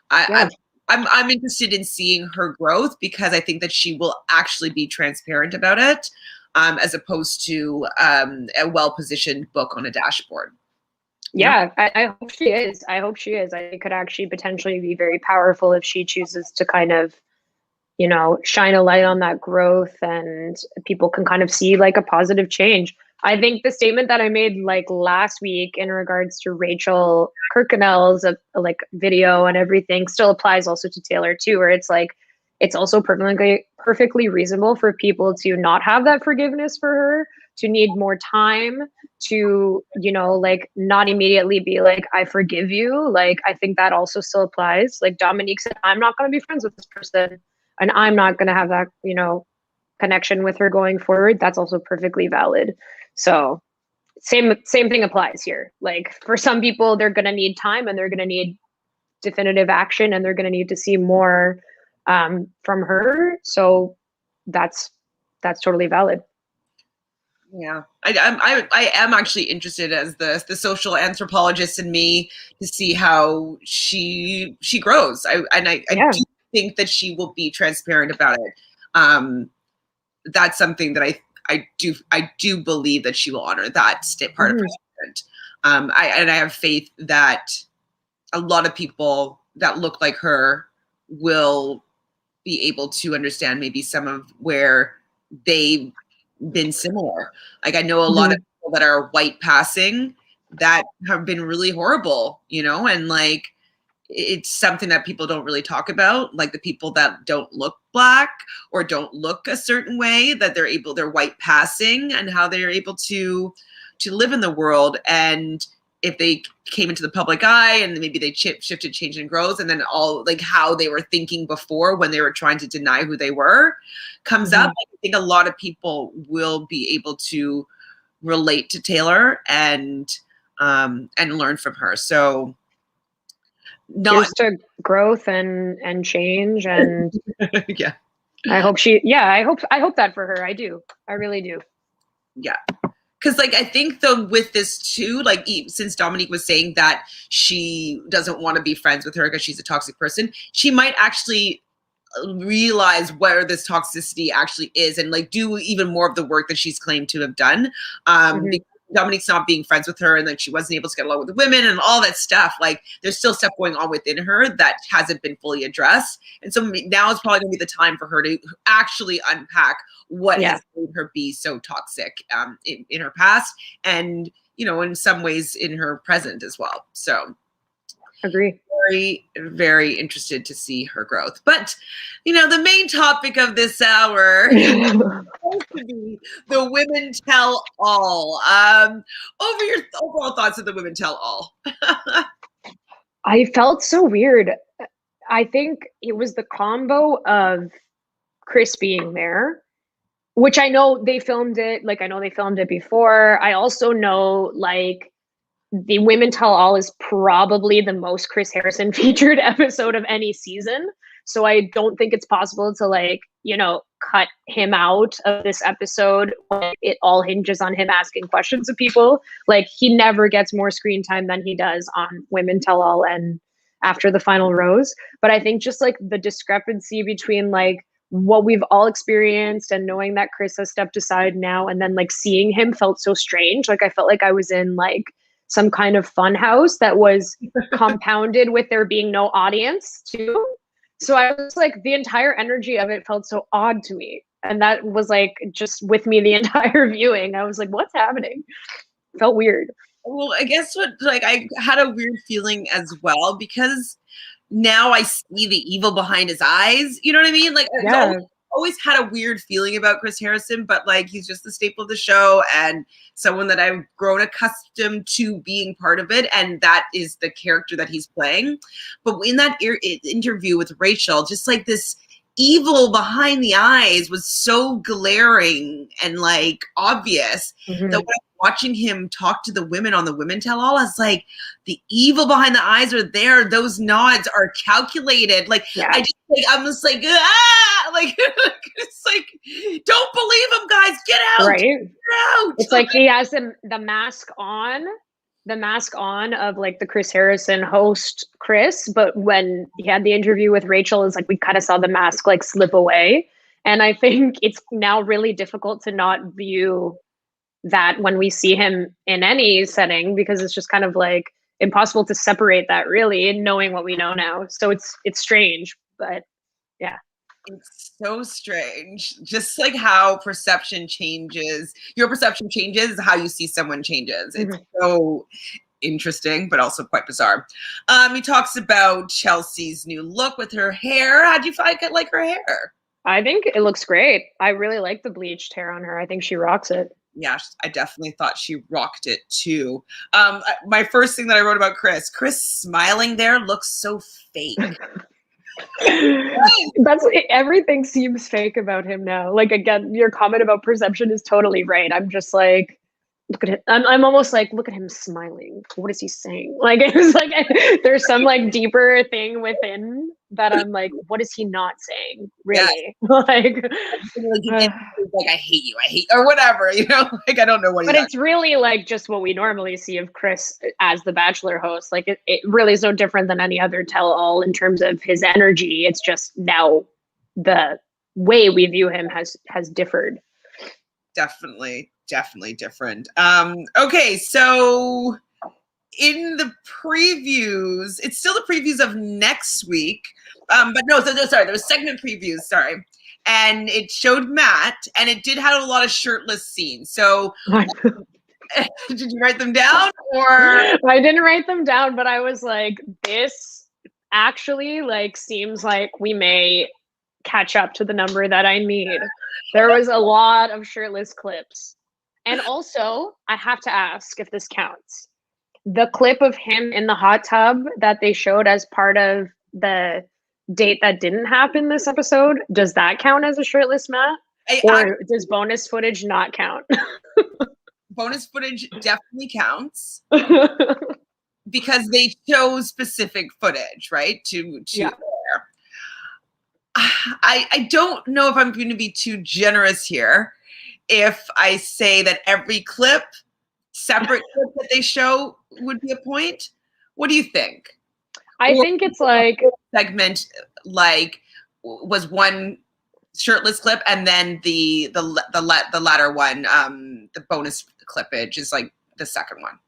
I'm interested in seeing her growth, because I think that she will actually be transparent about it, as opposed to a well-positioned book on a dashboard. Yeah, I hope she is. I hope she is. I could actually potentially be very powerful if she chooses to kind of, you know, shine a light on that growth and people can kind of see like a positive change. I think the statement that I made like last week in regards to Rachel Kirkconnell's like video and everything still applies also to Taylor too, where it's like, it's also perfectly reasonable for people to not have that forgiveness for her, to need more time, to, you know, like not immediately be like, I forgive you. Like, I think that also still applies. Like Dominique said, I'm not going to be friends with this person and I'm not going to have that, you know, connection with her going forward. That's also perfectly valid. So same thing applies here. Like for some people, they're going to need time and they're going to need definitive action and they're going to need to see more from her. So that's totally valid. Yeah, I am actually interested as the social anthropologist in me to see how she grows. I do think that she will be transparent about it. That's something that I do believe that she will honor that part of her statement. I have faith that a lot of people that look like her will be able to understand maybe some of where they've been similar. Like I know a lot of people that are white passing that have been really horrible, you know, and like it's something that people don't really talk about, like the people that don't look black or don't look a certain way, that they're white passing and how they're able to live in the world. And if they came into the public eye and maybe they shifted, changed, and grows, and then all like how they were thinking before when they were trying to deny who they were comes up, I think a lot of people will be able to relate to Taylor and learn from her. So here's to growth and change and yeah. I hope that for her. I do. I really do. Yeah. Because like I think though with this too, like since Dominique was saying that she doesn't want to be friends with her because she's a toxic person, she might actually realize where this toxicity actually is and like do even more of the work that she's claimed to have done. Because Dominique's not being friends with her and like she wasn't able to get along with the women and all that stuff. Like there's still stuff going on within her that hasn't been fully addressed. And so now is probably gonna be the time for her to actually unpack what has made her be so toxic in her past and, you know, in some ways in her present as well. So agree. Very, very interested to see her growth. But, you know, the main topic of this hour is supposed to be the Women Tell All. Over your overall thoughts of the Women Tell All. I felt so weird I think it was the combo of Chris being there, which I know they filmed it. Like, I know they filmed it before. I also know, like, the Women Tell All is probably the most Chris Harrison featured episode of any season. So I don't think it's possible to, like, you know, cut him out of this episode when it all hinges on him asking questions of people. Like, he never gets more screen time than he does on Women Tell All and After the Final Rose. But I think just like the discrepancy between like what we've all experienced and knowing that Chris has stepped aside now and then like seeing him felt so strange. Like I felt like I was in like some kind of fun house that was compounded with there being no audience too. So I was like, the entire energy of it felt so odd to me. And that was like just with me the entire viewing. I was like, what's happening? Felt weird. Well, I guess I had a weird feeling as well because now I see the evil behind his eyes. You know what I mean? Like, yeah. always had a weird feeling about Chris Harrison, but like he's just the staple of the show and someone that I've grown accustomed to being part of it, and that is the character that he's playing. But in that interview with Rachel, just like this evil behind the eyes was so glaring and like obvious that when I'm watching him talk to the women on the Women Tell All, I was like, the evil behind the eyes are there. Those nods are calculated. Like I'm just like, like it's like, don't believe him, guys. Get out. Right. Get out. It's like he has the mask on of like the Chris Harrison host Chris, but when he had the interview with Rachel, it's like we kind of saw the mask like slip away. And I think it's now really difficult to not view that when we see him in any setting, because it's just kind of like impossible to separate that really in knowing what we know now. So it's strange, but yeah. It's so strange. Just like how perception changes, your perception changes, how you see someone changes. It's so interesting, but also quite bizarre. He talks about Chelsea's new look with her hair. How'd you like her hair? I think it looks great. I really like the bleached hair on her. I think she rocks it. Yeah, I definitely thought she rocked it too. My first thing that I wrote about Chris smiling there looks so fake. That's everything seems fake about him now. Like, again, your comment about perception is totally right. I'm just like, look at it. I'm almost like, look at him smiling. What is he saying? Like, it was like there's some like deeper thing within that I'm like, what is he not saying? Really? Yeah. like I hate you, or whatever, you know, like I don't know what. But it's really like just what we normally see of Chris as the Bachelor host. Like it really is no different than any other tell-all in terms of his energy. It's just now the way we view him has differed. Definitely different. Okay, so in the previews, it's still the previews of next week. But no, sorry, there was segment previews, sorry. And it showed Matt, and it did have a lot of shirtless scenes. So did you write them down? Or I didn't write them down, but I was like, this actually like seems like we may catch up to the number that I need. There was a lot of shirtless clips. And also, I have to ask if this counts. The clip of him in the hot tub that they showed as part of the date that didn't happen this episode, does that count as a shirtless Matt? Or does bonus footage not count? Bonus footage definitely counts. Because they show specific footage, right? To yeah. I don't know if I'm going to be too generous here if I say that every separate clip that they show would be a point. What do you think? I think it's like segment like was one shirtless clip, and then the latter one, the bonus clippage is like the second one.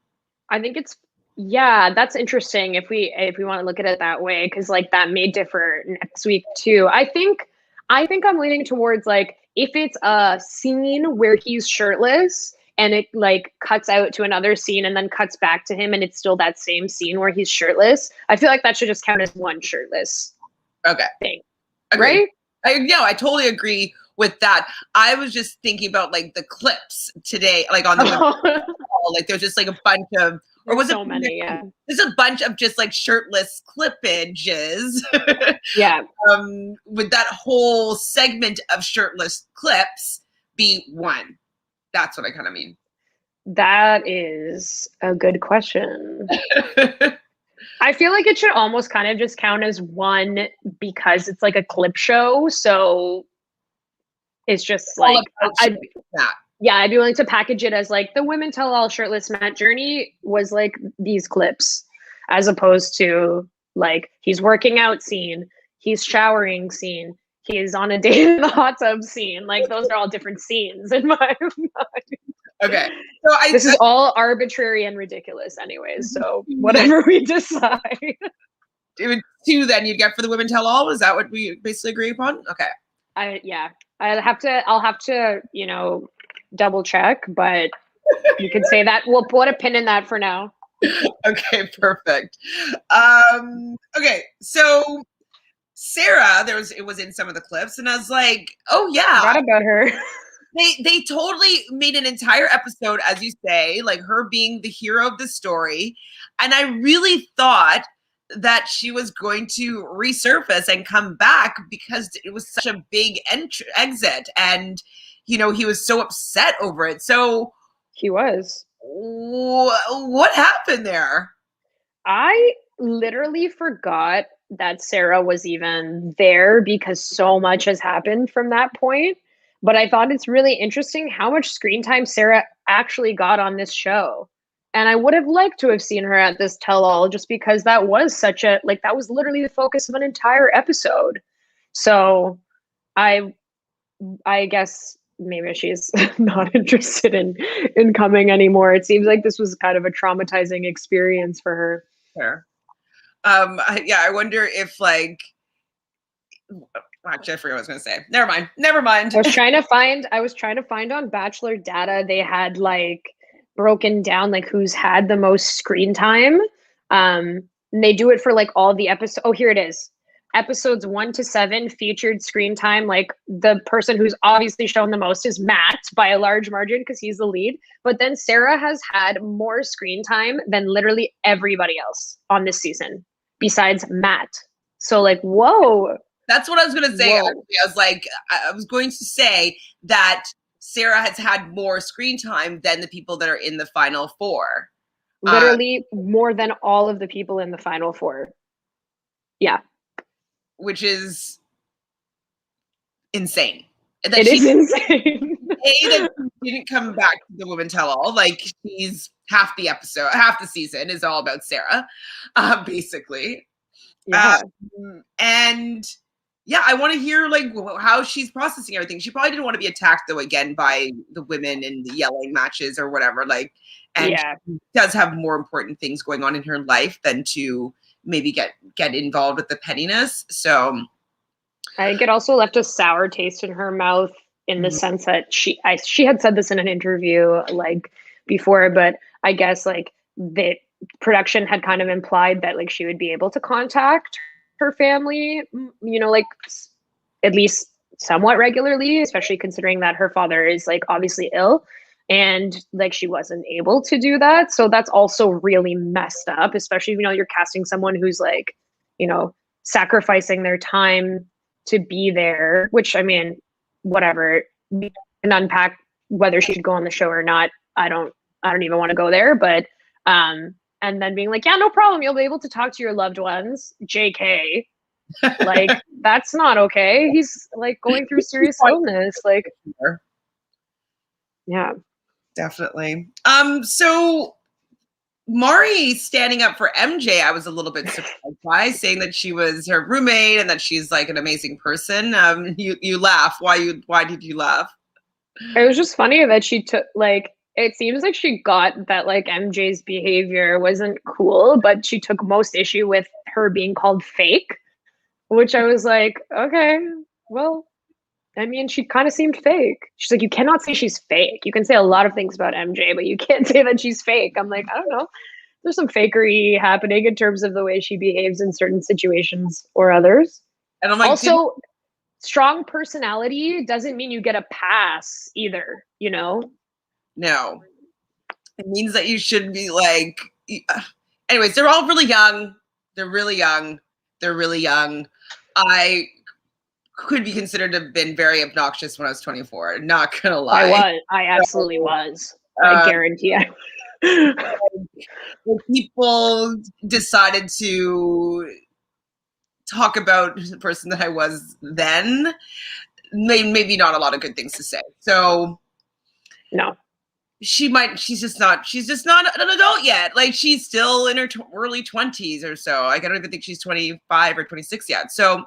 I think it's that's interesting if we want to look at it that way, because like that may differ next week too. I think I'm leaning towards like if it's a scene where he's shirtless and it like cuts out to another scene and then cuts back to him and it's still that same scene where he's shirtless, I feel like that should just count as one shirtless thing. Agreed. Right? I totally agree with that. I was just thinking about like the clips today, like on the like there's just like a bunch of or was so it many? Yeah, there's a bunch of just like shirtless clippages. yeah. Would that whole segment of shirtless clips be one? That's what I kind of mean. That is a good question. I feel like it should almost kind of just count as one because it's like a clip show. So it's just like, I'd be willing to package it as like the Women Tell All Shirtless Matt journey was like these clips, as opposed to like he's working out scene, he's showering scene, he is on a date in the hot tub scene. Like those are all different scenes in my mind. Okay. So this is all arbitrary and ridiculous anyways. So whatever we decide. It would 2 then you'd get for the Women Tell All. Is that what we basically agree upon? Okay. I'll have to, you know, double check, but you could say that. We'll put a pin in that for now. Okay, perfect. Okay, so Sarah, it was in some of the clips, and I was like, oh yeah. Forgot about her. They totally made an entire episode, as you say, like her being the hero of the story. And I really thought that she was going to resurface and come back because it was such a big exit. And, you know, he was so upset over it. So he was. What happened there? I literally forgot that Sarah was even there because so much has happened from that point. But I thought it's really interesting how much screen time Sarah actually got on this show. And I would have liked to have seen her at this tell-all just because that was that was literally the focus of an entire episode. So I guess maybe she's not interested in coming anymore. It seems like this was kind of a traumatizing experience for her. Fair. I wonder if like, actually, I forgot what I was going to say. Never mind. I was trying to find on Bachelor data. They had like broken down like who's had the most screen time. And they do it for like all the episodes. Oh, here it is. Episodes 1 to 7 featured screen time. Like the person who's obviously shown the most is Matt by a large margin because he's the lead. But then Sarah has had more screen time than literally everybody else on this season besides Matt. So like, whoa. That's what I was going to say. I was going to say that Sarah has had more screen time than the people that are in the final 4. Literally more than all of the people in the final 4. Yeah. Which is insane. It is insane. That she didn't come back to the Women Tell All. Like she's half the season is all about Sarah, basically. Yeah. And yeah, I want to hear like how she's processing everything. She probably didn't want to be attacked though again by the women in the yelling matches or whatever. Like, and she does have more important things going on in her life than to maybe get involved with the pettiness. So I think it also left a sour taste in her mouth in the sense that she had said this in an interview like before, but I guess like that production had kind of implied that like she would be able to contact her family, you know, like at least somewhat regularly, especially considering that her father is like obviously ill. And like she wasn't able to do that. So that's also really messed up, especially, you know, you're casting someone who's like, you know, sacrificing their time to be there, which I mean, whatever, we can unpack whether she should go on the show or not. I don't even want to go there, but and then being like, yeah, no problem. You'll be able to talk to your loved ones. JK. Like, that's not okay. He's like going through serious illness. Like, yeah. Definitely. So Mari standing up for MJ, I was a little bit surprised by, saying that she was her roommate and that she's like an amazing person. You laugh. Why did you laugh? It was just funny that she took like, it seems like she got that like MJ's behavior wasn't cool, but she took most issue with her being called fake, which I was like, okay, well, I mean, she kind of seemed fake. She's like, you cannot say she's fake. You can say a lot of things about MJ, but you can't say that she's fake. I'm like, I don't know. There's some fakery happening in terms of the way she behaves in certain situations or others. And I'm like, also, strong personality doesn't mean you get a pass either, you know? No. It means that you should be like anyways, they're all really young. They're really young. They're really young. I could be considered to have been very obnoxious when I was 24. Not gonna lie. I absolutely was. I guarantee when people decided to talk about the person that I was then, maybe not a lot of good things to say. So no. She's just not an adult yet. Like, she's still in her early 20s or so. Like, I don't even think she's 25 or 26 yet. So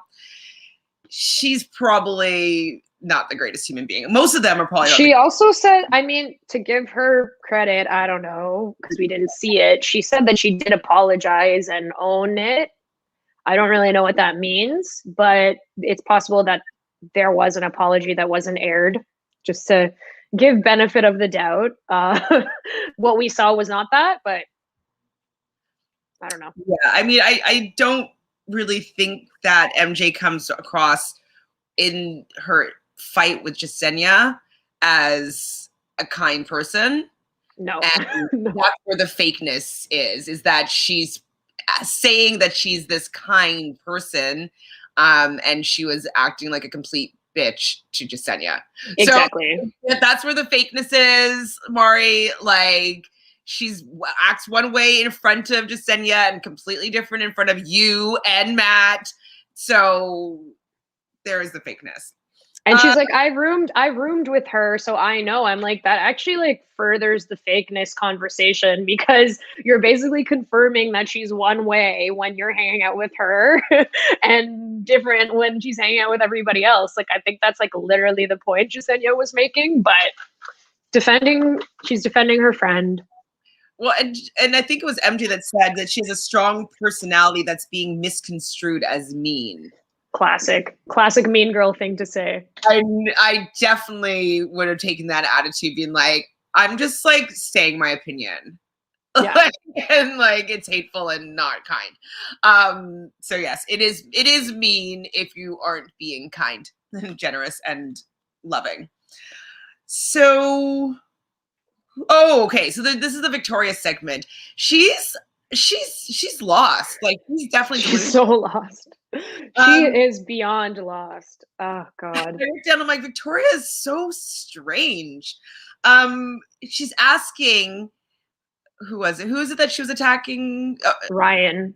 she's probably not the greatest human being. Most of them are probably. She also said, I mean, to give her credit, I don't know, because we didn't see it. She said that she did apologize and own it. I don't really know what that means, but it's possible that there was an apology that wasn't aired, just to give benefit of the doubt. What we saw was not that, but I don't know. Yeah, I mean, I don't really think that MJ comes across in her fight with Jasenia as a kind person. No. And that's where the fakeness is that she's saying that she's this kind person, and she was acting like a complete bitch to Jasenia. Exactly. So that's where the fakeness is, Mari. Like, she's acts one way in front of Jasenia and completely different in front of you and Matt. So there is the fakeness. And she's like, I roomed with her, so I know. I'm like, that actually like furthers the fakeness conversation, because you're basically confirming that she's one way when you're hanging out with her and different when she's hanging out with everybody else. Like, I think that's like literally the point Jasenia was making, but she's defending her friend. Well, and I think it was MJ that said that she has a strong personality that's being misconstrued as mean. Classic mean girl thing to say. I definitely would have taken that attitude, being like, I'm just like saying my opinion. Yeah. And like, it's hateful and not kind. So yes, it is mean if you aren't being kind and generous and loving. So okay. So this is the Victoria segment. She's lost. Like, she's so lost. She is beyond lost. Oh God. I wrote down, I'm like, Victoria is so strange. She's asking, who is it that she was attacking? Ryan.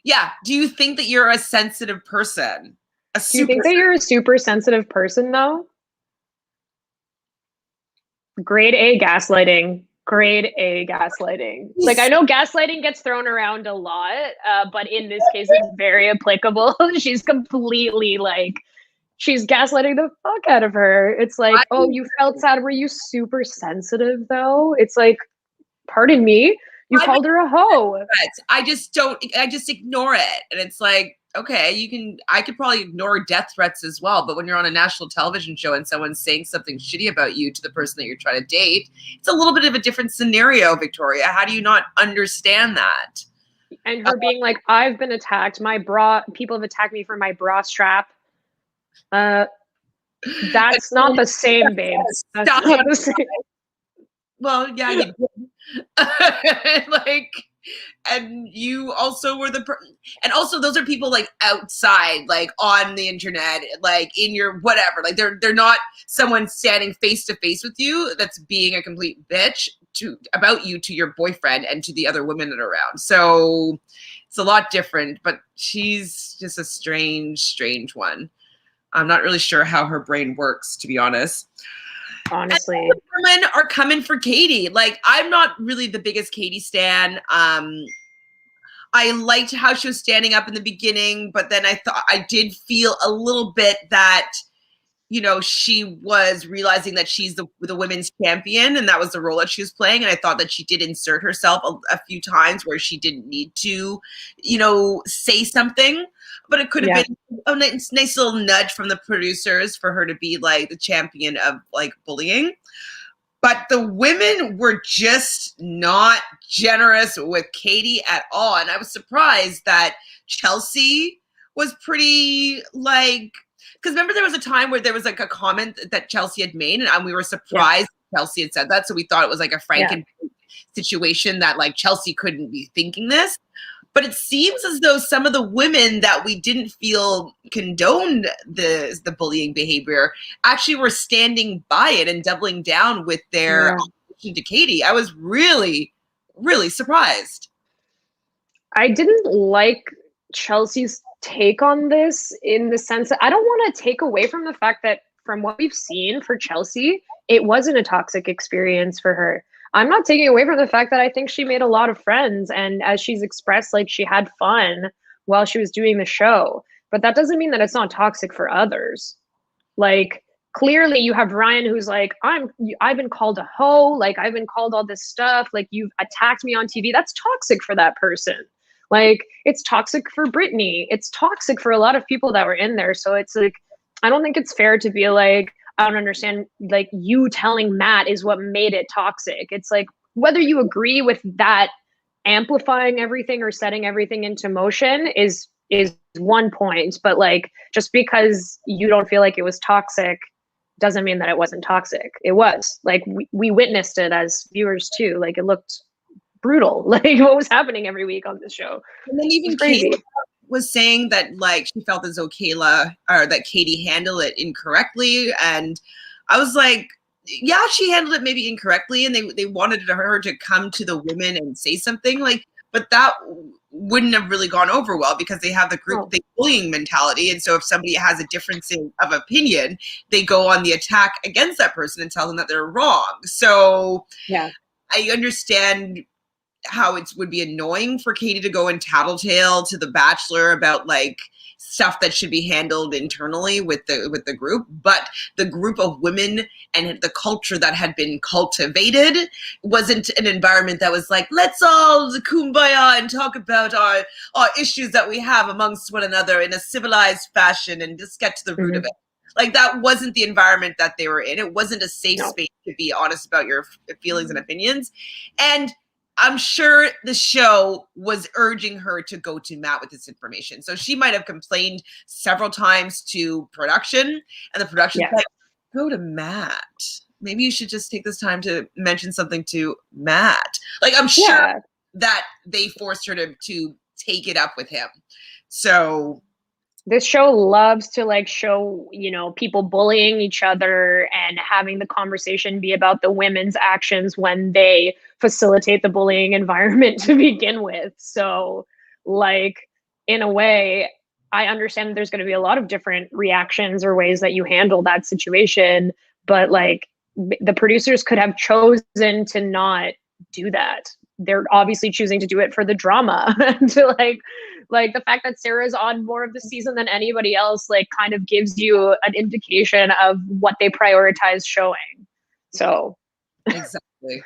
Yeah. Do you think that you're a sensitive person? Do you think that you're a super sensitive person though? Grade A gaslighting. Like, I know gaslighting gets thrown around a lot, but in this case, it's very applicable. She's completely like, she's gaslighting the fuck out of her. It's like, oh, you felt sad. Were you super sensitive though? It's like, pardon me, you called her a hoe. I just ignore it. And it's like, okay, I could probably ignore death threats as well, but when you're on a national television show and someone's saying something shitty about you to the person that you're trying to date, it's a little bit of a different scenario, Victoria. How do you not understand that? And her being like, I've been attacked. People have attacked me for my bra strap. That's not the same, babe. That's not the same. Well, yeah, you did. Like, and you also were and also those are people like outside, like on the internet, like in your whatever, like they're not someone standing face to face with you that's being a complete bitch about you to your boyfriend and to the other women that are around. So it's a lot different, but she's just a strange one. I'm not really sure how her brain works, to be honest. Honestly, women are coming for Katie. Like, I'm not really the biggest Katie stan. I liked how she was standing up in the beginning, but then I did feel a little bit that, you know, she was realizing that she's the women's champion, and that was the role that she was playing. And I thought that she did insert herself a few times where she didn't need to, you know, say something. But it could have been a nice little nudge from the producers for her to be like the champion of like bullying. But the women were just not generous with Katie at all. And I was surprised that Chelsea was pretty like, because remember there was a time where there was like a comment that Chelsea had made, and we were surprised Chelsea had said that. So we thought it was like a situation that like Chelsea couldn't be thinking this. But it seems as though some of the women that we didn't feel condoned the bullying behavior actually were standing by it and doubling down with their opposition to Katie. I was really, really surprised. I didn't like Chelsea's take on this in the sense that I don't want to take away from the fact that from what we've seen for Chelsea, it wasn't a toxic experience for her. I'm not taking away from the fact that I think she made a lot of friends, and as she's expressed, like she had fun while she was doing the show. But that doesn't mean that it's not toxic for others. Like clearly you have Ryan who's like, I've been called a hoe, like I've been called all this stuff, like you've attacked me on TV. That's toxic for that person. Like it's toxic for Brittany. It's toxic for a lot of people that were in there. So it's like, I don't think it's fair to be like, I don't understand, like you telling Matt is what made it toxic. It's like, whether you agree with that amplifying everything or setting everything into motion is one point, but like, just because you don't feel like it was toxic doesn't mean that it wasn't toxic. It was. Like, we witnessed it as viewers too. Like, it looked brutal, like what was happening every week on this show. And then even crazy. Kayla was saying that like she felt as though that Katie handled it incorrectly, and I was like, yeah, she handled it maybe incorrectly, and they wanted her to come to the women and say something, like, but that wouldn't have really gone over well because they have the group bullying mentality, and so if somebody has a difference of opinion, they go on the attack against that person and tell them that they're wrong. So yeah, I understand how it would be annoying for Katie to go and tattletale to the Bachelor about like stuff that should be handled internally with the group, but the group of women and the culture that had been cultivated wasn't an environment that was like, let's all kumbaya and talk about our issues that we have amongst one another in a civilized fashion and just get to the root of it. Like, that wasn't the environment that they were in. It wasn't a safe space to be honest about your feelings and opinions. And I'm sure the show was urging her to go to Matt with this information. So she might have complained several times to production, and the production's like, go to Matt. Maybe you should just take this time to mention something to Matt. Like, I'm sure that they forced her to take it up with him. So this show loves to like show, you know, people bullying each other and having the conversation be about the women's actions when they facilitate the bullying environment to begin with. So like, in a way, I understand there's going to be a lot of different reactions or ways that you handle that situation, but like the producers could have chosen to not do that. They're obviously choosing to do it for the drama. To like the fact that Sarah's on more of the season than anybody else, like kind of gives you an indication of what they prioritize showing. So exactly.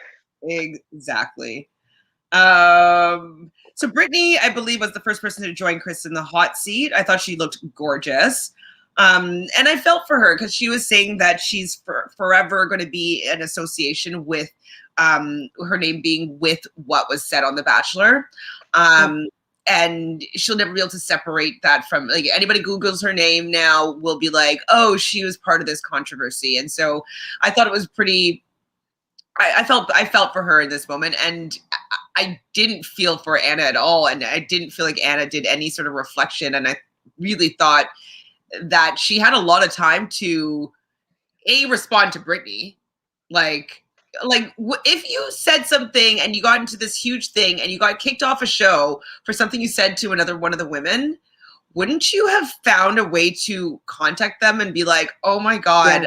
So Brittany, I believe, was the first person to join Chris in the hot seat. I thought she looked gorgeous. And I felt for her because she was saying that she's forever going to be in association with her name being with what was said on The Bachelor. And she'll never be able to separate that from, like, anybody Googles her name now will be like, oh, she was part of this controversy. And so I thought it was pretty, I felt for her in this moment, and I didn't feel for Anna at all. And I didn't feel like Anna did any sort of reflection. And I really thought that she had a lot of time to respond to Brittany. Like if you said something and you got into this huge thing and you got kicked off a show for something you said to another one of the women, wouldn't you have found a way to contact them and be like, oh my God,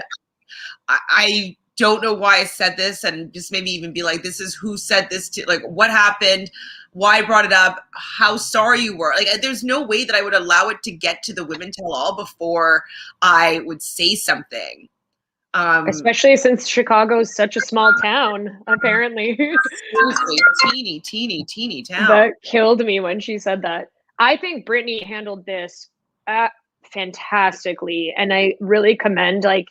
I don't know why I said this, and just maybe even be like, this is who said this to, like, what happened, why I brought it up, how sorry you were. Like, there's no way that I would allow it to get to the women tell all before I would say something. Especially since Chicago is such a small town, apparently. teeny town. That killed me when she said that. I think Brittany handled this fantastically, and I really commend like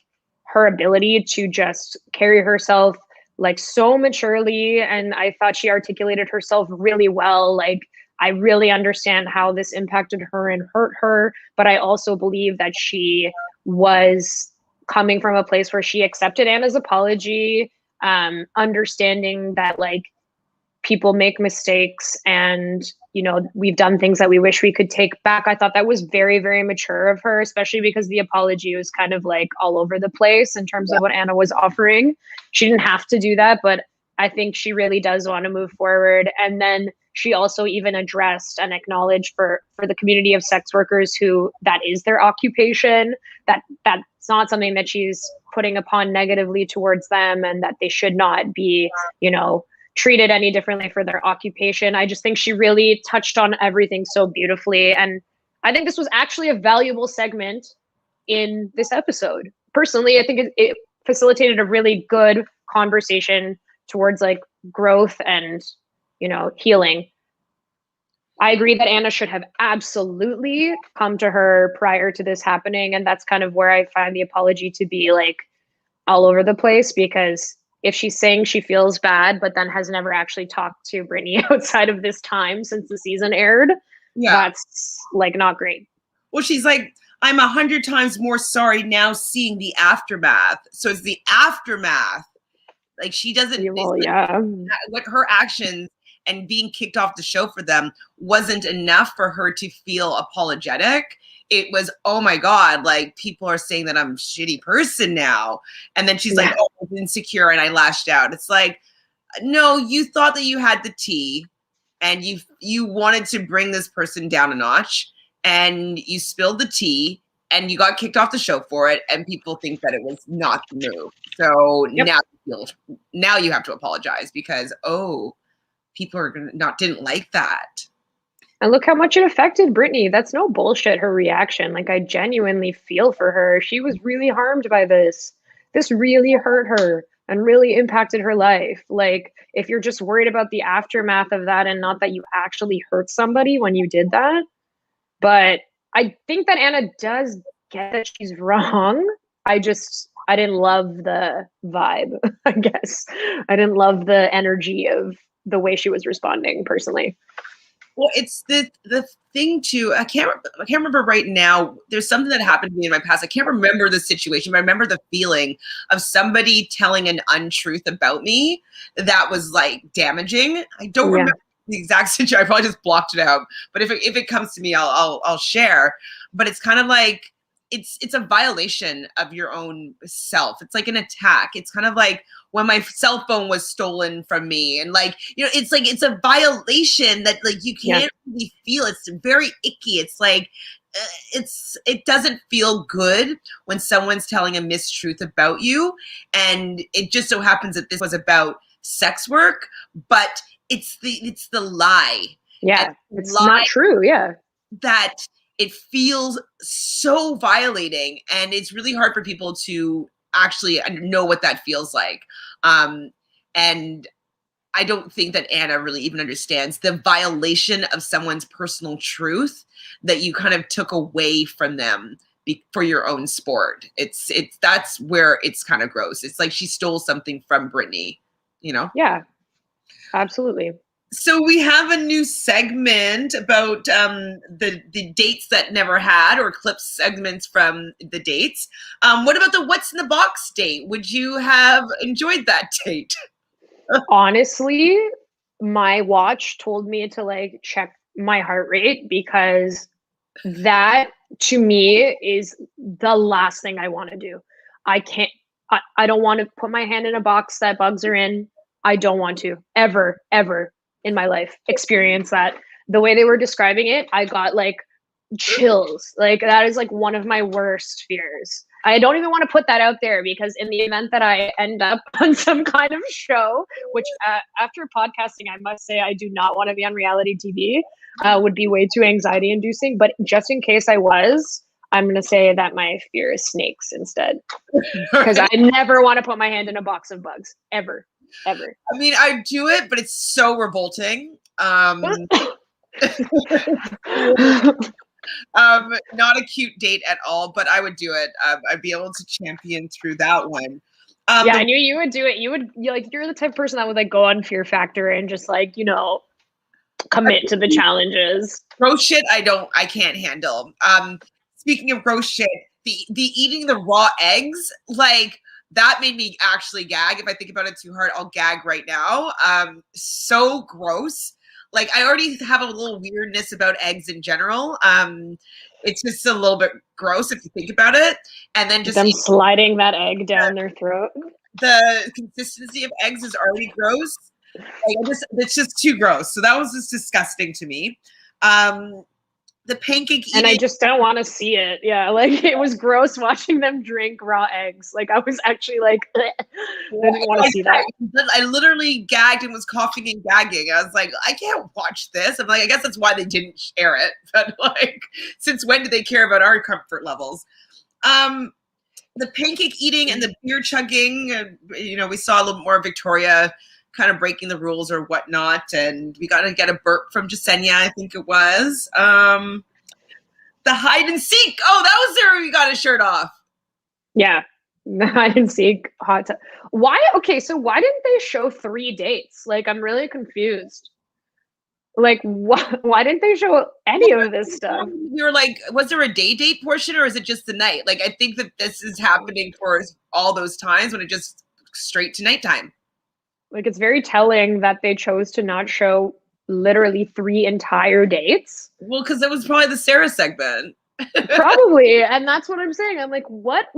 her ability to just carry herself like so maturely, and I thought she articulated herself really well. Like, I really understand how this impacted her and hurt her, but I also believe that she was coming from a place where she accepted Anna's apology, understanding that like people make mistakes and, you know, we've done things that we wish we could take back. I thought that was very, very mature of her, especially because the apology was kind of like all over the place in terms of what Anna was offering. She didn't have to do that, but I think she really does want to move forward. And then she also even addressed and acknowledged for the community of sex workers who that is their occupation, that's not something that she's putting upon negatively towards them, and that they should not be, you know, treated any differently for their occupation. I just think she really touched on everything so beautifully. And I think this was actually a valuable segment in this episode. Personally, I think it facilitated a really good conversation towards like growth and, you know, healing. I agree that Anna should have absolutely come to her prior to this happening. And that's kind of where I find the apology to be like all over the place, because if she's saying she feels bad, but then has never actually talked to Brittany outside of this time since the season aired, that's like not great. Well, she's like, I'm 100 times more sorry now seeing the aftermath. So it's the aftermath. Like she doesn't, what her actions and being kicked off the show for them wasn't enough for her to feel apologetic. It was, oh my God, like people are saying that I'm a shitty person now. And then she's like, oh, I was insecure and I lashed out. It's like, no, you thought that you had the tea and you wanted to bring this person down a notch and you spilled the tea and you got kicked off the show for it. And people think that it was not the move. So now you have to apologize because, people are didn't like that. And look how much it affected Brittany. That's no bullshit, her reaction. Like, I genuinely feel for her. She was really harmed by this. This really hurt her and really impacted her life. Like, if you're just worried about the aftermath of that and not that you actually hurt somebody when you did that. But I think that Anna does get that she's wrong. I didn't love the vibe, I guess. I didn't love the energy of the way she was responding personally. Well, it's the thing too. I can't remember right now. There's something that happened to me in my past. I can't remember the situation, but I remember the feeling of somebody telling an untruth about me that was like damaging. I don't remember the exact situation. I probably just blocked it out. But if it comes to me, I'll share. But it's kind of like it's a violation of your own self. It's like an attack. It's kind of like when my cell phone was stolen from me, and like, you know, it's like it's a violation that like you can't really feel. It's very icky. It's like it doesn't feel good when someone's telling a mistruth about you. And it just so happens that this was about sex work, but it's the lie. Yeah, it's not true. Yeah, that it feels so violating, and it's really hard for people to actually know what that feels like. And I don't think that Anna really even understands the violation of someone's personal truth that you kind of took away from them for your own sport. That's where it's kind of gross. It's like she stole something from Brittany, you know? Yeah, absolutely. So we have a new segment about the dates that never had, or clip segments from the dates. What about the What's in the Box date? Would you have enjoyed that date? Honestly, my watch told me to like check my heart rate, because that to me is the last thing I want to do. I don't want to put my hand in a box that bugs are in. I don't want to ever in my life experience that. The way they were describing it, I got like chills. Like, that is like one of my worst fears. I don't even want to put that out there, because in the event that I end up on some kind of show, which after podcasting, I must say I do not want to be on reality TV, would be way too anxiety inducing. But just in case I was, I'm going to say that my fear is snakes instead, because I never want to put my hand in a box of bugs ever. I mean, I do it, but it's so revolting. Not a cute date at all, but I would do it. I'd be able to champion through that one. I knew you would do it. You're the type of person that would like go on Fear Factor and just like, you know, commit to the challenges. Gross shit, I can't handle. Speaking of gross shit, the eating the raw eggs, like, That made me actually gag. If I think about it too hard, I'll gag right now. So gross. Like, I already have a little weirdness about eggs in general. It's just a little bit gross if you think about it. And then just them sliding that egg down their throat. The consistency of eggs is already gross. Like, it's just too gross. So that was just disgusting to me. The pancake eating. And I just don't want to see it. Yeah, like it was gross watching them drink raw eggs. Like I was actually like, I didn't want to see that. I literally gagged and was coughing and gagging. I was like, I can't watch this. I'm like, I guess that's why they didn't share it. But like, since when did they care about our comfort levels? The pancake eating and the beer chugging, you know, we saw a little more Victoria kind of breaking the rules or whatnot, and we got to get a burp from Jasenia, I think it was. The hide and seek. Oh, that was there we got his shirt off. Yeah, the hide and seek hot tub. Why? Okay, so why didn't they show 3 dates? Like, I'm really confused. Like, why didn't they show any of this stuff? We were like, was there a date portion or is it just the night? Like, I think that this is happening for all those times when it just straight to nighttime. Like, it's very telling that they chose to not show literally 3 entire dates. Well, because it was probably the Sarah segment. Probably. And that's what I'm saying. I'm like, what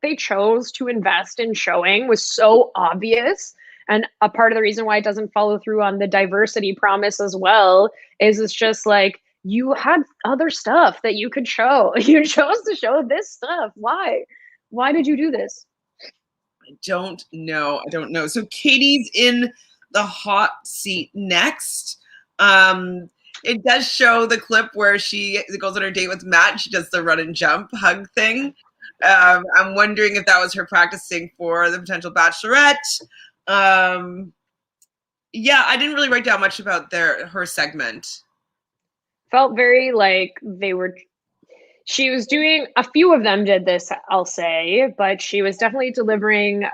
they chose to invest in showing was so obvious. And a part of the reason why it doesn't follow through on the diversity promise as well is it's just like, you had other stuff that you could show. You chose to show this stuff. Why? Why did you do this? I don't know. So Katie's in the hot seat next. It does show the clip where she goes on her date with Matt. She does the run and jump hug thing. I'm wondering if that was her practicing for the potential Bachelorette. Yeah, I didn't really write down much about her segment. Felt very like she was doing, a few of them did this, I'll say, but she was definitely delivering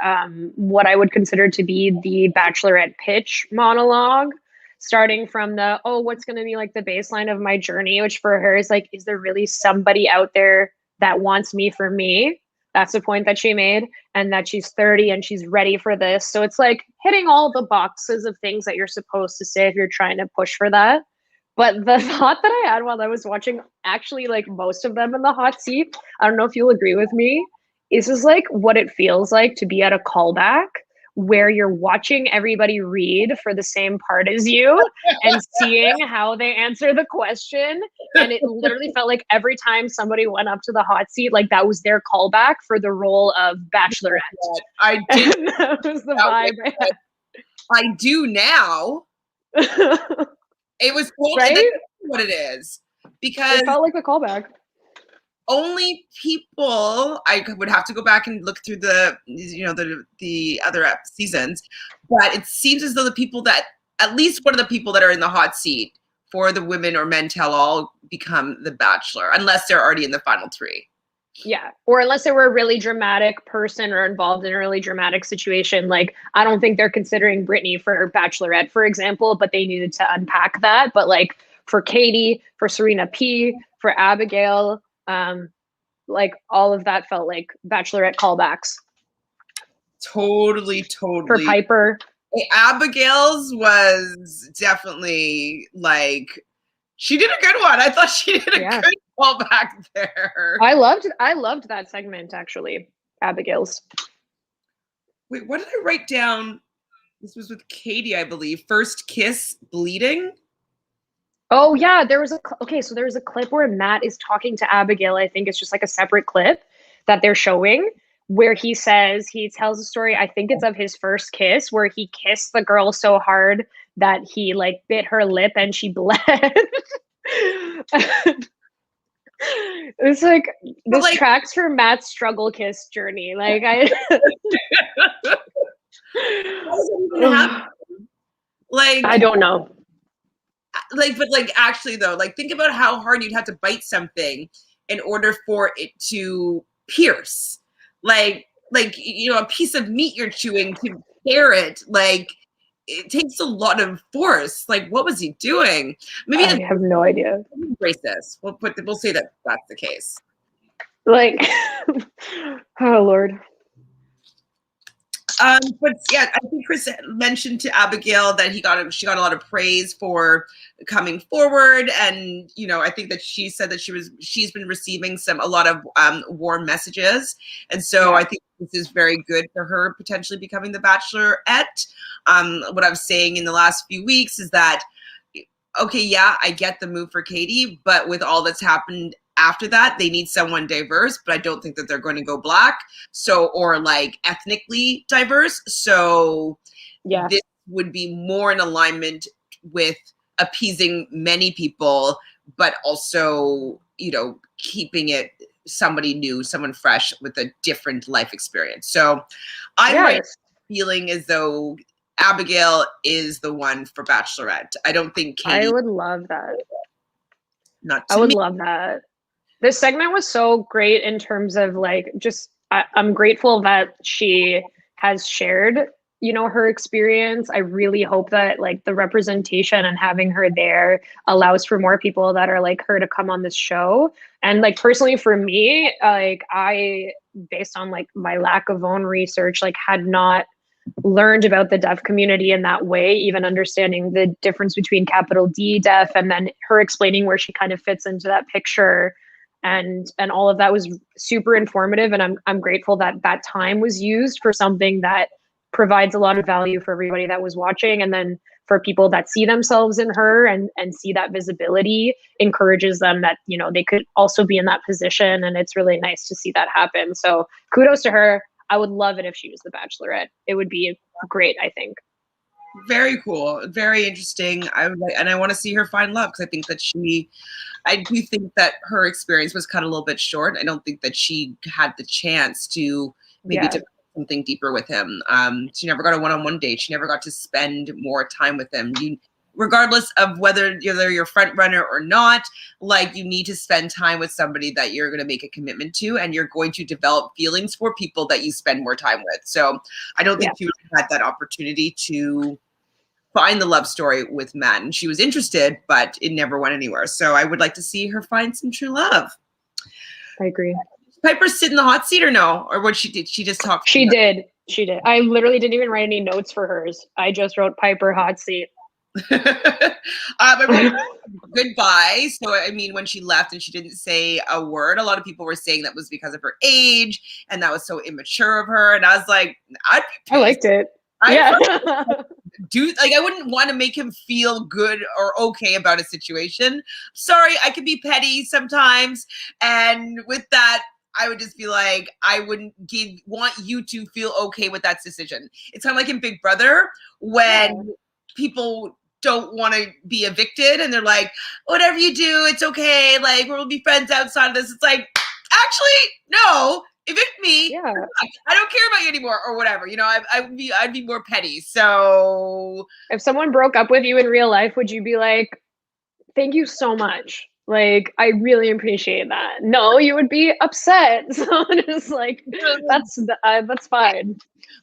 what I would consider to be the Bachelorette pitch monologue, starting from what's going to be like the baseline of my journey, which for her is like, is there really somebody out there that wants me for me? That's the point that she made, and that she's 30 and she's ready for this. So it's like hitting all the boxes of things that you're supposed to say if you're trying to push for that. But the thought that I had while I was watching, actually, like most of them in the hot seat, I don't know if you'll agree with me, is just like what it feels like to be at a callback where you're watching everybody read for the same part as you and seeing how they answer the question. And it literally felt like every time somebody went up to the hot seat, like that was their callback for the role of Bachelorette. I did. That was the vibe. I do now. It was cool. Right? That's what it is. Because it felt like a callback. Only people, I would have to go back and look through the other seasons, but it seems as though the people that, at least one of the people that are in the hot seat for the women or men tell all become the Bachelor, unless they're already in the final 3. Yeah, or unless they were a really dramatic person or involved in a really dramatic situation. Like, I don't think they're considering Brittany for Bachelorette, for example, but they needed to unpack that. But like for Katie, for Serena P, for Abigail, like all of that felt like Bachelorette callbacks. Totally. For Piper. Abigail's was definitely like, she did a good one. I thought she did a good callback there. I loved that segment, actually. Abigail's. Wait, what did I write down? This was with Katie, I believe. First kiss, bleeding. Oh yeah, there was a clip where Matt is talking to Abigail. I think it's just like a separate clip that they're showing where he tells a story, I think it's of his first kiss, where he kissed the girl so hard that he like bit her lip and she bled. It's like, this like, tracks for Matt's struggle kiss journey. Like like, I don't know. Like, but like actually though, like think about how hard you'd have to bite something in order for it to pierce. Like a piece of meat you're chewing to tear it. Like, it takes a lot of force. Like, what was he doing? Maybe I have no idea. Racist. We'll say that that's the case. Like, oh Lord. But yeah, I think Chris mentioned to Abigail that she got a lot of praise for coming forward, and I think that she said that she's been receiving a lot of warm messages, and so I think this is very good for her potentially becoming the Bachelorette. What I was saying in the last few weeks is that, okay, yeah, I get the move for Katie, but with all that's happened after that, they need someone diverse, but I don't think that they're going to go black, or like ethnically diverse. So this would be more in alignment with appeasing many people, but also, keeping it somebody new, someone fresh with a different life experience. So I'm feeling as though Abigail is the one for Bachelorette. I don't think Katie. I would love that. I would love that. This segment was so great in terms of I'm grateful that she has shared, her experience. I really hope that the representation and having her there allows for more people that are like her to come on this show. And personally for me, I, based on my lack of own research, had not learned about the deaf community in that way, even understanding the difference between capital D deaf, and then her explaining where she kind of fits into that picture. And all of that was super informative, and I'm grateful that that time was used for something that provides a lot of value for everybody that was watching, and then for people that see themselves in her and see that visibility encourages them that they could also be in that position, and it's really nice to see that happen. So kudos to her. I would love it if she was the Bachelorette. It would be great, I think. Very cool, very interesting. I want to see her find love, because I think that I do think that her experience was cut a little bit short. I don't think that she had the chance to maybe develop something deeper with him. She never got a one-on-one date. She never got to spend more time with him. Regardless of whether you're front runner or not, you need to spend time with somebody that you're going to make a commitment to, and you're going to develop feelings for people that you spend more time with. So I don't think she had that opportunity to find the love story with Matt, and she was interested, but it never went anywhere. So I would like to see her find some true love. I agree. Piper sit in the hot seat or no? Or what she did? She just talked. She did. I literally didn't even write any notes for hers. I just wrote Piper hot seat. I wrote goodbye. So I mean, when she left and she didn't say a word, a lot of people were saying that was because of her age, and that was so immature of her. And I was like, I liked it. I wouldn't want to make him feel good or okay about a situation. Sorry, I could be petty sometimes, and with that, I would just be like, I wouldn't want you to feel okay with that decision. It's kind of like in Big Brother when people don't want to be evicted, and they're like, whatever you do, it's okay. We'll be friends outside of this. It's like, actually, no. Evict me. Yeah. I don't care about you anymore, or whatever. I'd be more petty. So if someone broke up with you in real life, would you be like, thank you so much? I really appreciate that. No, you would be upset. So it's that's fine.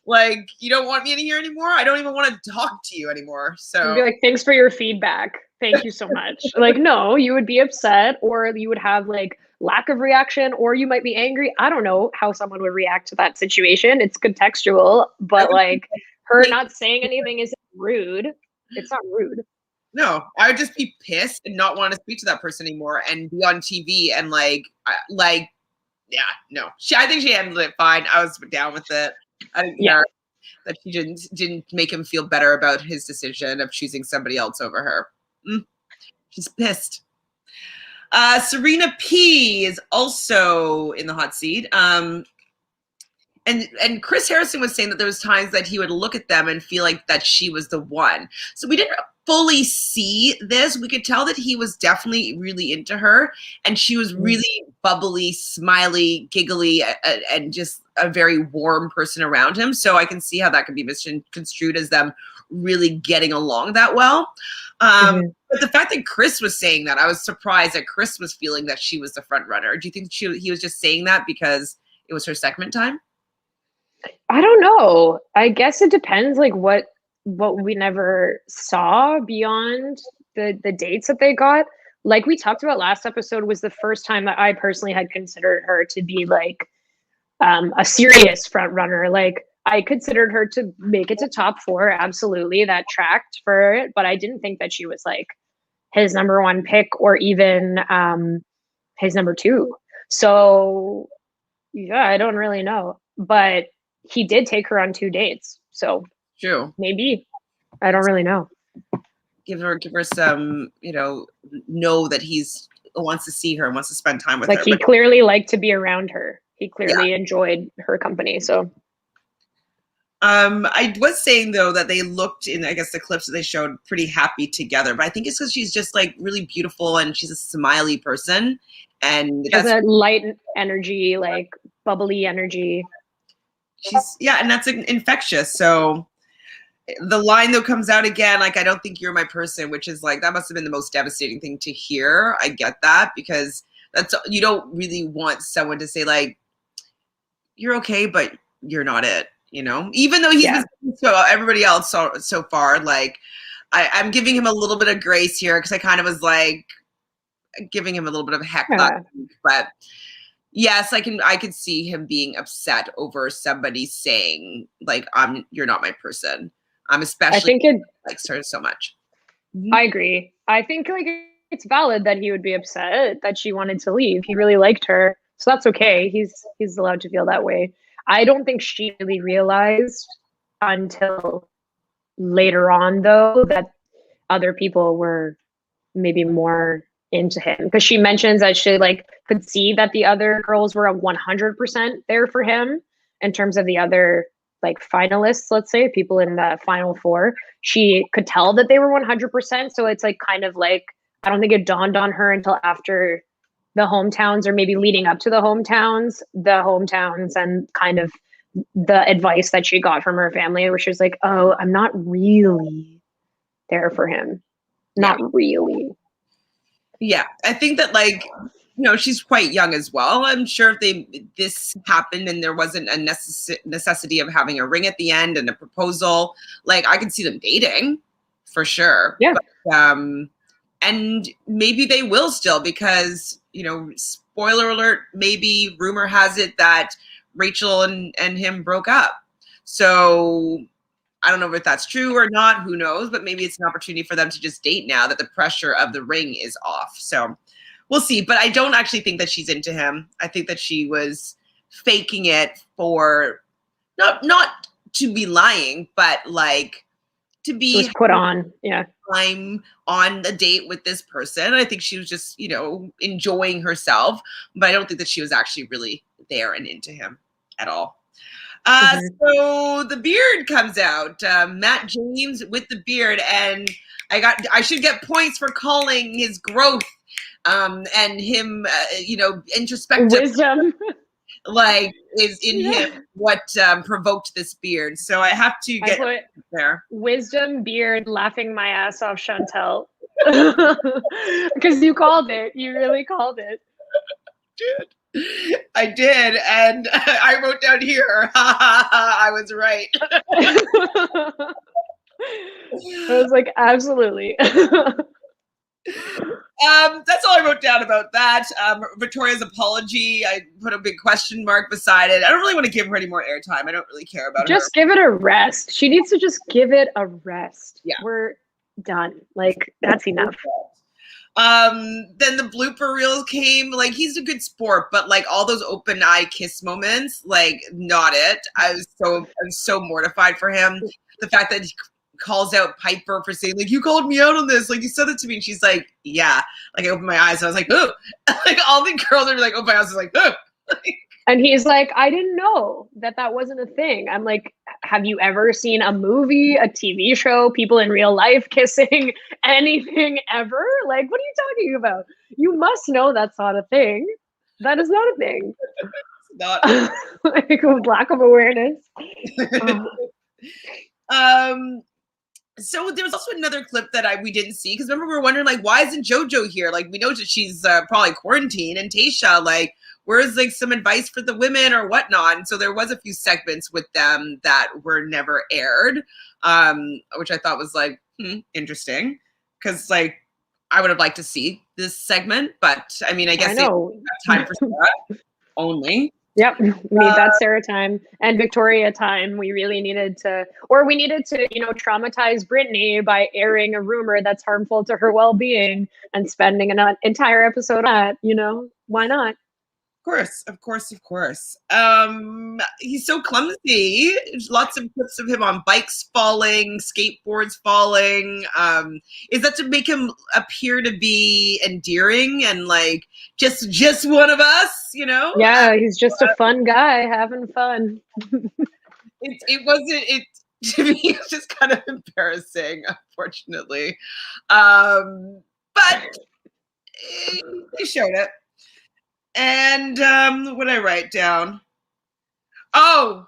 You don't want me in here anymore? I don't even want to talk to you anymore. So you'd be like, thanks for your feedback. Thank you so much. No, you would be upset, or you would have lack of reaction, or you might be angry. I don't know how someone would react to that situation. It's contextual, but her not saying anything isn't rude. It's not rude. No, I would just be pissed and not want to speak to that person anymore and be on TV and no. I think she handled it fine. I was down with it. I didn't care that she didn't make him feel better about his decision of choosing somebody else over her. She's pissed. Serena P is also in the hot seat. And Chris Harrison was saying that there was times that he would look at them and feel like that she was the one. So we didn't fully see this. We could tell that he was definitely really into her, and she was really bubbly, smiley, giggly, and just a very warm person around him. So I can see how that could be misconstrued as them really getting along that well. But the fact that Chris was saying that, I was surprised that Chris was feeling that she was the front runner. Do you think he was just saying that because it was her segment time? I don't know. I guess it depends what we never saw beyond the dates that they got. Like we talked about last episode, was the first time that I personally had considered her to be a serious front runner. I considered her to make it to top 4. Absolutely. That tracked for it. But I didn't think that she was like his number 1 pick or even his number 2. So yeah, I don't really know. But he did take her on 2 dates. So True. maybe. I don't really know. Give her some, know that he's wants to see her and wants to spend time with like her. He clearly liked to be around her. He clearly enjoyed her company. So I was saying though that they looked in, I guess, the clips that they showed pretty happy together, but I think it's because she's just like really beautiful and she's a smiley person, and she has a light energy, like bubbly energy. And that's infectious. So the line though comes out again, like, I don't think you're my person, which is like, that must have been the most devastating thing to hear. I get that, because you don't really want someone to say like, you're okay, but you're not it. Even though he's so everybody else so far, like I'm giving him a little bit of grace here, because I kind of was like giving him a little bit of heck last week. But yes, I could see him being upset over somebody saying like, you're not my person. Especially I think it likes her so much. I agree. I think like it's valid that he would be upset that she wanted to leave. He really liked her, so that's okay. He's allowed to feel that way. I don't think she really realized until later on, though, that other people were maybe more into him, because she mentions that she like could see that the other girls were 100% there for him in terms of the other like finalists, let's say people in the final 4. She could tell that they were 100%. So it's like kind of like, I don't think it dawned on her until after the hometowns, or maybe leading up to the hometowns, and kind of the advice that she got from her family, where she was like, oh, I'm not really there for him. Not really. Yeah, I think that like, she's quite young as well. I'm sure if this happened and there wasn't a necessity of having a ring at the end and a proposal, like I could see them dating for sure. Yeah. But, and maybe they will still, because, spoiler alert, maybe rumor has it that Rachel and him broke up. So I don't know if that's true or not, who knows, but maybe it's an opportunity for them to just date now that the pressure of the ring is off. So we'll see. But I don't actually think that she's into him. I think that she was faking it for not to be lying, but like to be was put on. Yeah. I'm on a date with this person. I think she was just, enjoying herself, but I don't think that she was actually really there and into him at all. So the beard comes out, Matt James with the beard, and I should get points for calling his growth, and him, introspective wisdom, like is in him what provoked this beard. So I have to get there. Wisdom, beard, laughing my ass off, Chantele, because you called it. You really called it. I did, and I wrote down here, I was right. I was like, absolutely. That's all I wrote down about that. Victoria's apology, I put a big question mark beside it. I don't really want to give her any more airtime. I don't really care about her. Just give it a rest. She needs to just give it a rest. Yeah. We're done. Like, that's enough. Then the blooper reel came. Like, he's a good sport, but like all those open eye kiss moments, like not it. I was so mortified for him. The fact that he calls out Piper for saying like, you called me out on this, like you said it to me, and she's like, yeah. Like I opened my eyes, and I was like, oh. Like all the girls are like, oh my eyes, was like, oh. And he's like, I didn't know that wasn't a thing. I'm like, have you ever seen a movie, a TV show, people in real life kissing, anything ever? Like, what are you talking about? You must know that's not a thing. That is not a thing. It's not. Like a lack of awareness. So there was also another clip that we didn't see, because remember we were wondering like, why isn't JoJo here? Like we know that she's probably quarantined, and Tayshia, like, where's like some advice for the women or whatnot? And so there was a few segments with them that were never aired, which I thought was like interesting, because like I would have liked to see this segment, but I mean, I guess they don't have time for that only. Yep, we need that Sarah time and Victoria time. We really needed to, traumatize Brittany by airing a rumor that's harmful to her well-being and spending an entire episode on that, why not? Of course. He's so clumsy. There's lots of clips of him on bikes falling, skateboards falling. Is that to make him appear to be endearing and like just one of us, Yeah, he's just a fun guy having fun. It wasn't to me. It's just kind of embarrassing, unfortunately. But they showed it. And what did I write down? Oh,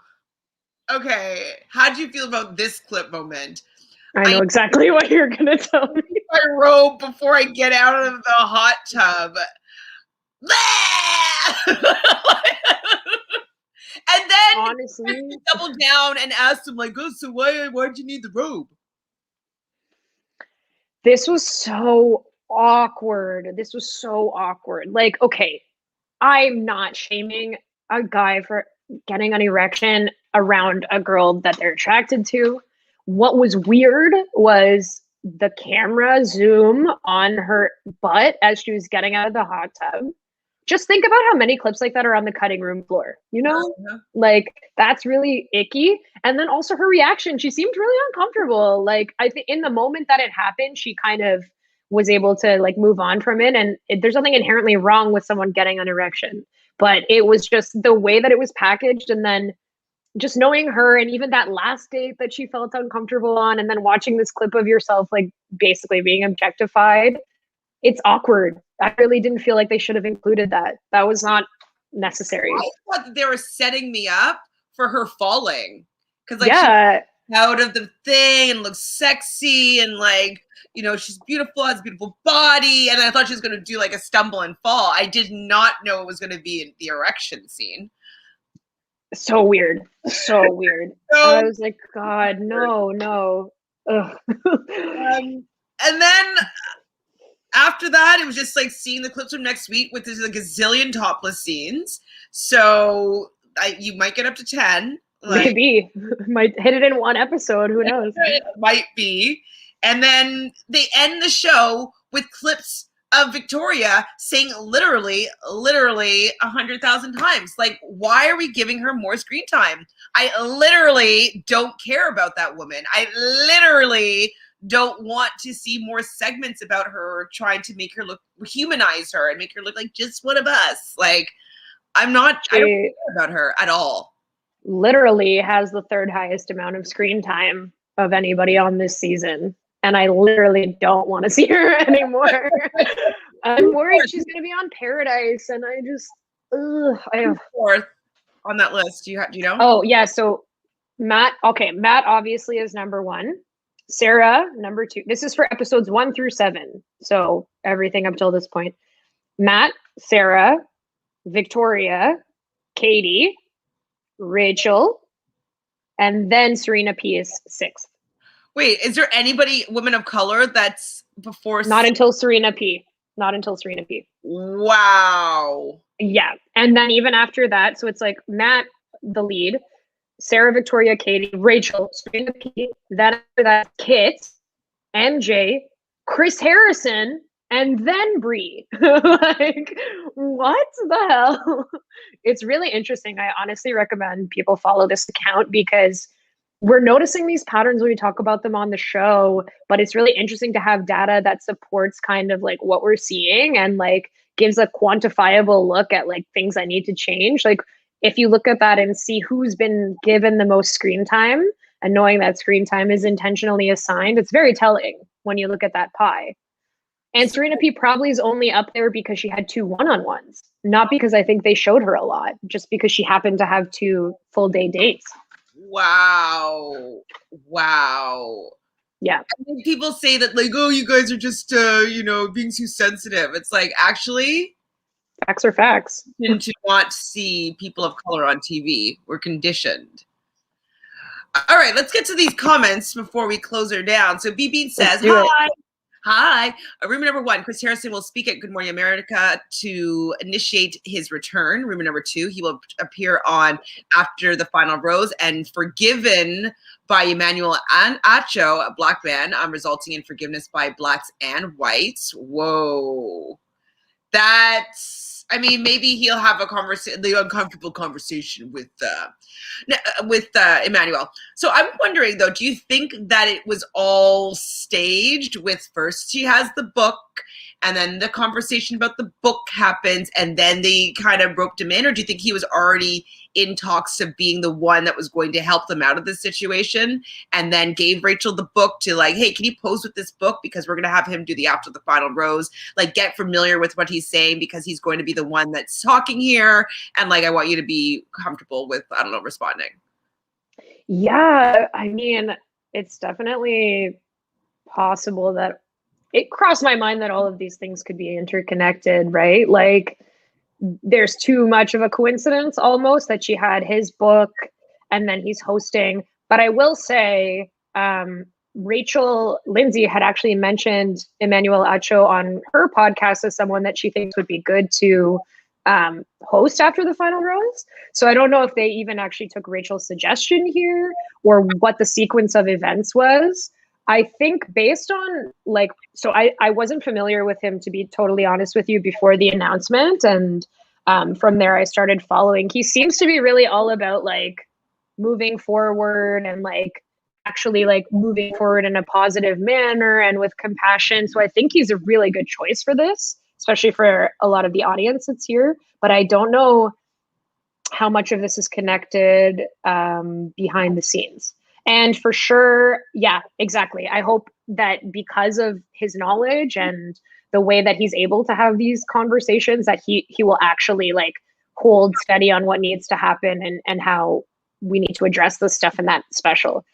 okay. How do you feel about this clip moment? I know exactly what you're going to tell me. My robe before I get out of the hot tub. And then honestly, doubled down and asked him, like, oh, so why'd you need the robe? This was so awkward. Like, okay, I'm not shaming a guy for getting an erection around a girl that they're attracted to. What was weird was the camera zoom on her butt as she was getting out of the hot tub. Just think about how many clips like that are on the cutting room floor, Like, that's really icky. And then also her reaction, she seemed really uncomfortable. Like, I think in the moment that it happened, she kind of was able to like move on from it. And there's nothing inherently wrong with someone getting an erection, but it was just the way that it was packaged. And then just knowing her and even that last date that she felt uncomfortable on, and then watching this clip of yourself, like basically being objectified, it's awkward. I really didn't feel like they should have included that. That was not necessary. I thought that they were setting me up for her falling. Because, yeah. She was out of the thing and looks sexy and, like, she's beautiful, has a beautiful body. And I thought she was going to do, like, a stumble and fall. I did not know it was going to be the erection scene. So weird. I was like, God, no. Ugh. And then after that, it was just like seeing the clips from next week with like a gazillion topless scenes. So you might get up to 10. Maybe. Might hit it in one episode. Who knows? It might be. And then they end the show with clips of Victoria saying literally 100,000 times. Like, why are we giving her more screen time? I literally don't care about that woman. I literally don't want to see more segments about her trying to make her humanize her and make her look like just one of us. Like, I don't care about her at all. Literally has the third highest amount of screen time of anybody on this season. And I literally don't want to see her anymore. I'm worried she's going to be on Paradise. And I just, I have fourth on that list. Do you know? Oh, yeah. So Matt obviously is number 1. Sarah, number 2. This is for episodes 1 through 7. So everything up till this point. Matt, Sarah, Victoria, Katie, Rachel, and then Serena P is 6th. Wait, is there anybody, women of color, that's before? Not until Serena P. Wow. Yeah. And then even after that, so it's like Matt, the lead, Sarah, Victoria, Katie, Rachel, Serena P. Then after that, Kit, MJ, Chris Harrison, and then Bree. Like, what the hell? It's really interesting. I honestly recommend people follow this account because we're noticing these patterns when we talk about them on the show, but it's really interesting to have data that supports kind of like what we're seeing and like gives a quantifiable look at like things that need to change. Like, if you look at that and see who's been given the most screen time and knowing that screen time is intentionally assigned, it's very telling when you look at that pie. And Serena P probably is only up there because she had 2 one-on-ones, not because I think they showed her a lot, just because she happened to have 2 full day dates. Wow. Yeah. I mean, people say that like, oh, you guys are just, being too sensitive. It's like, actually, facts are facts. To want to see people of color on TV. We're conditioned. All right, let's get to these comments before we close her down. So BB says, hi. Hi. Rumor number 1, Chris Harrison will speak at Good Morning America to initiate his return. Rumor number 2, he will appear on After the Final Rose and Forgiven by Emmanuel Acho, a black man, resulting in forgiveness by blacks and whites. Whoa. That's, I mean, maybe he'll have the uncomfortable conversation with Emmanuel. So I'm wondering though, do you think that it was all staged with first he has the book and then the conversation about the book happens and then they kind of roped him in, or do you think he was already in talks of being the one that was going to help them out of this situation and then gave Rachel the book to like, hey, can you pose with this book because we're going to have him do the After the Final Rose, like get familiar with what he's saying because he's going to be the one that's talking here and like I want you to be comfortable with, I don't know, responding. Yeah, I mean, it's definitely possible that it crossed my mind that all of these things could be interconnected, right? Like there's too much of a coincidence almost that she had his book and then he's hosting. But I will say, Rachel Lindsay had actually mentioned Emmanuel Acho on her podcast as someone that she thinks would be good to host After the Final Rose. So I don't know if they even actually took Rachel's suggestion here or what the sequence of events was. I think based on like, so I wasn't familiar with him, to be totally honest with you, before the announcement. And from there, I started following. He seems to be really all about like moving forward and like actually like moving forward in a positive manner and with compassion. So I think he's a really good choice for this, especially for a lot of the audience that's here. But I don't know how much of this is connected behind the scenes. And for sure, yeah, exactly. I hope that because of his knowledge and the way that he's able to have these conversations, that he will actually like hold steady on what needs to happen and how we need to address this stuff in that special.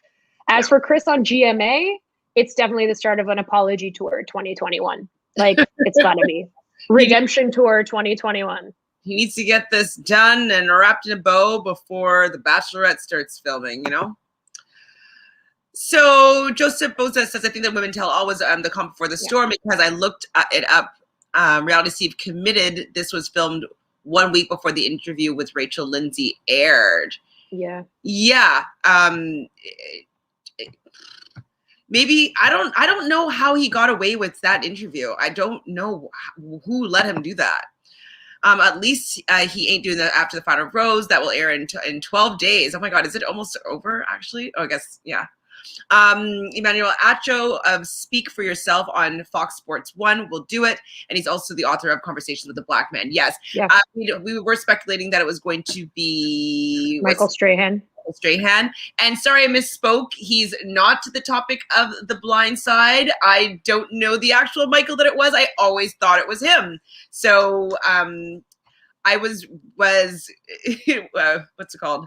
As for Chris on GMA, it's definitely the start of an apology tour 2021. Like it's gotta be. Redemption tour 2021. He needs to get this done and wrapped in a bow before The Bachelorette starts filming, you know? So Joseph Boza says, I think that women tell always the calm before the storm because I looked it up. Reality Steve committed this was filmed 1 week before the interview with Rachel Lindsay aired. Yeah. Yeah. Maybe I don't know how he got away with that interview. I don't know who let him do that. At least he ain't doing that After the Final Rose. That will air in 12 days. Oh my God, is it almost over actually? Oh, I guess, yeah. Emmanuel Acho of Speak for Yourself on Fox Sports 1 will do it. And he's also the author of Conversations with a Black Man. Yes. Yeah. We were speculating that it was going to be Michael Strahan. And sorry, I misspoke. He's not the topic of The Blind Side. I don't know the actual Michael that it was. I always thought it was him. So I was what's it called?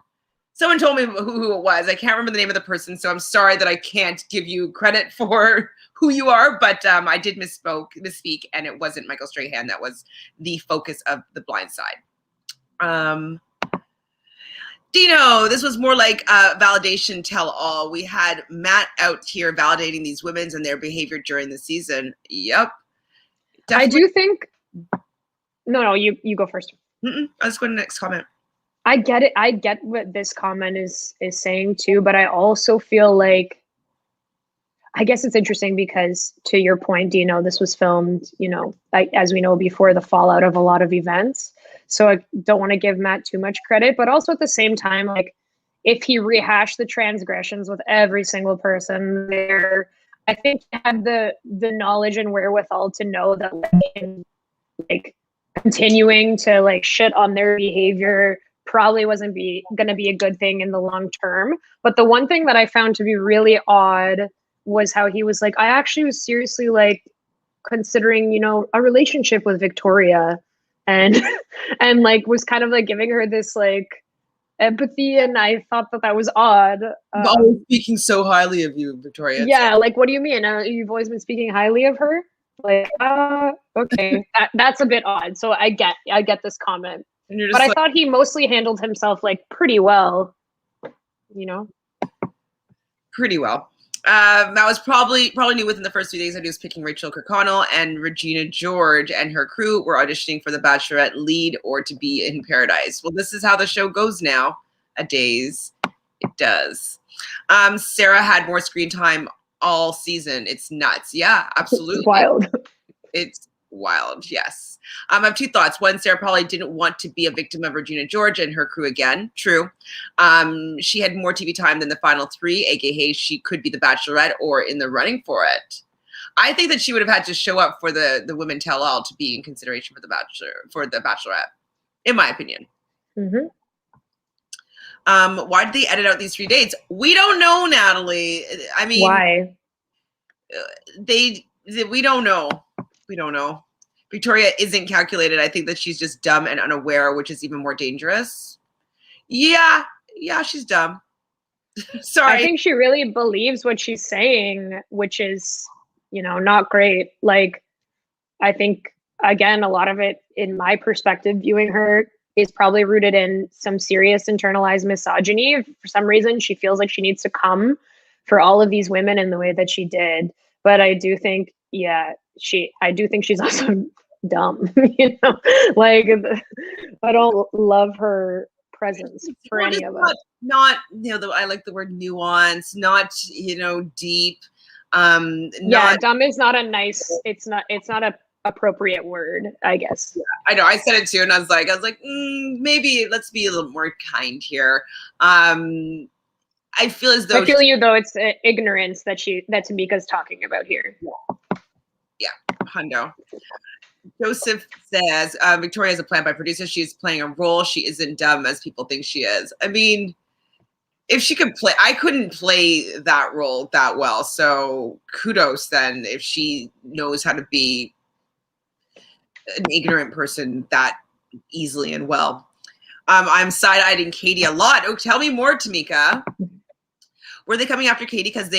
Someone told me who it was. I can't remember the name of the person, so I'm sorry that I can't give you credit for who you are, but I did misspeak, and it wasn't Michael Strahan that was the focus of The Blind Side. Dino, this was more like a validation tell-all. We had Matt out here validating these women and their behavior during the season. Yep. Definitely. I do think... No, you go first. Let's go to the next comment. I get it. I get what this comment is saying too, but I also feel like, I guess it's interesting because to your point, Dino, this was filmed, like, as we know, before the fallout of a lot of events. So I don't want to give Matt too much credit, but also at the same time, like if he rehashed the transgressions with every single person there, I think he had the knowledge and wherewithal to know that like continuing to like shit on their behavior probably wasn't going to be a good thing in the long term. But the one thing that I found to be really odd was how he was like, I actually was seriously like considering, a relationship with Victoria, and like was kind of like giving her this like empathy, and I thought that was odd. I'm always speaking so highly of you, Victoria. Yeah, like what do you mean? You've always been speaking highly of her? Like, okay, that's a bit odd. So I get this comment. But I thought he mostly handled himself like pretty well, Pretty well. That was probably knew within the first 2 days that he was picking Rachel Kirkconnell, and Regina George and her crew were auditioning for the Bachelorette lead or to be in Paradise. Well, this is how the show goes now. A days. It does. Sarah had more screen time all season. It's nuts. Yeah, absolutely. It's wild. It's wild, yes. I have 2 thoughts. One, Sarah probably didn't want to be a victim of Regina George and her crew again. True. She had more TV time than the final 3, aka she could be the Bachelorette or in the running for it. I think that she would have had to show up for the Women Tell All to be in consideration for the Bachelorette, in my opinion. Mm-hmm. Why did they edit out these 3 dates? We don't know, Natalie. I mean, why? We don't know. We don't know. Victoria isn't calculated. I think that she's just dumb and unaware, which is even more dangerous. Yeah, she's dumb. Sorry. I think she really believes what she's saying, which is, not great. Like, I think, again, a lot of it, in my perspective, viewing her, is probably rooted in some serious internalized misogyny. For some reason, she feels like she needs to come for all of these women in the way that she did. But I do think, I do think she's also dumb, like, I don't love her presence for any of us. Not, I like the word nuance, not, deep. Dumb is not a nice, it's not a appropriate word, I guess. Yeah, I know. I said it too, and I was like, maybe let's be a little more kind here. I feel as though it's ignorance that Tamika's talking about here. Yeah, hundo. Joseph says Victoria has a plan by producer. She's playing a role. She isn't dumb as people think she is. I mean, if she could play, I couldn't play that role that well. So kudos then if she knows how to be an ignorant person that easily and well. I'm side-eyeing Katie a lot. Oh, tell me more, Tamika. Were they coming after Katie because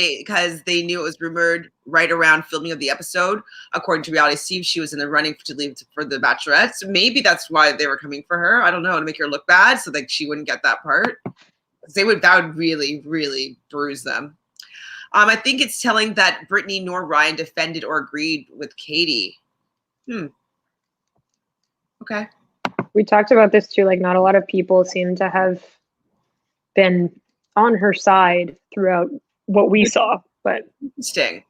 they knew it was rumored right around filming of the episode? According to Reality Steve, she was in the running to leave for the Bachelorette. So maybe that's why they were coming for her. I don't know, to make her look bad so that she wouldn't get that part. That would really, really bruise them. I think it's telling that Brittany nor Ryan defended or agreed with Katie. Okay. We talked about this too. Like, not a lot of people seem to have been on her side throughout what we saw, but interesting.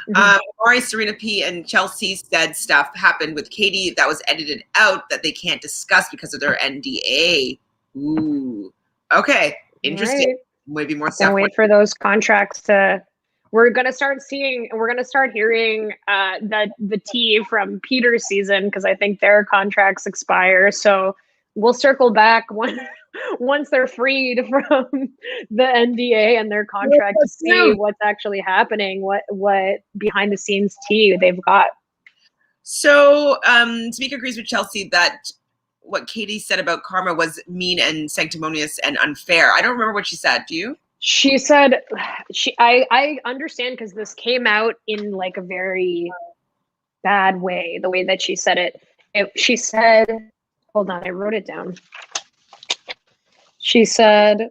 Mari, Serena P, and Chelsea said stuff happened with Katie that was edited out that they can't discuss because of their NDA. Ooh, okay, interesting. Right. Maybe more stuff. Wait for those contracts to. We're gonna start hearing the tea from Peter's season, because I think their contracts expire. So we'll circle back once they're freed from the NDA and their contract to see what's actually happening, what behind the scenes tea they've got. So Tamika agrees with Chelsea that what Katie said about karma was mean and sanctimonious and unfair. I don't remember what she said. Do you? She said, I understand, because this came out in like a very bad way, the way that she said it. She said, hold on, I wrote it down. She said,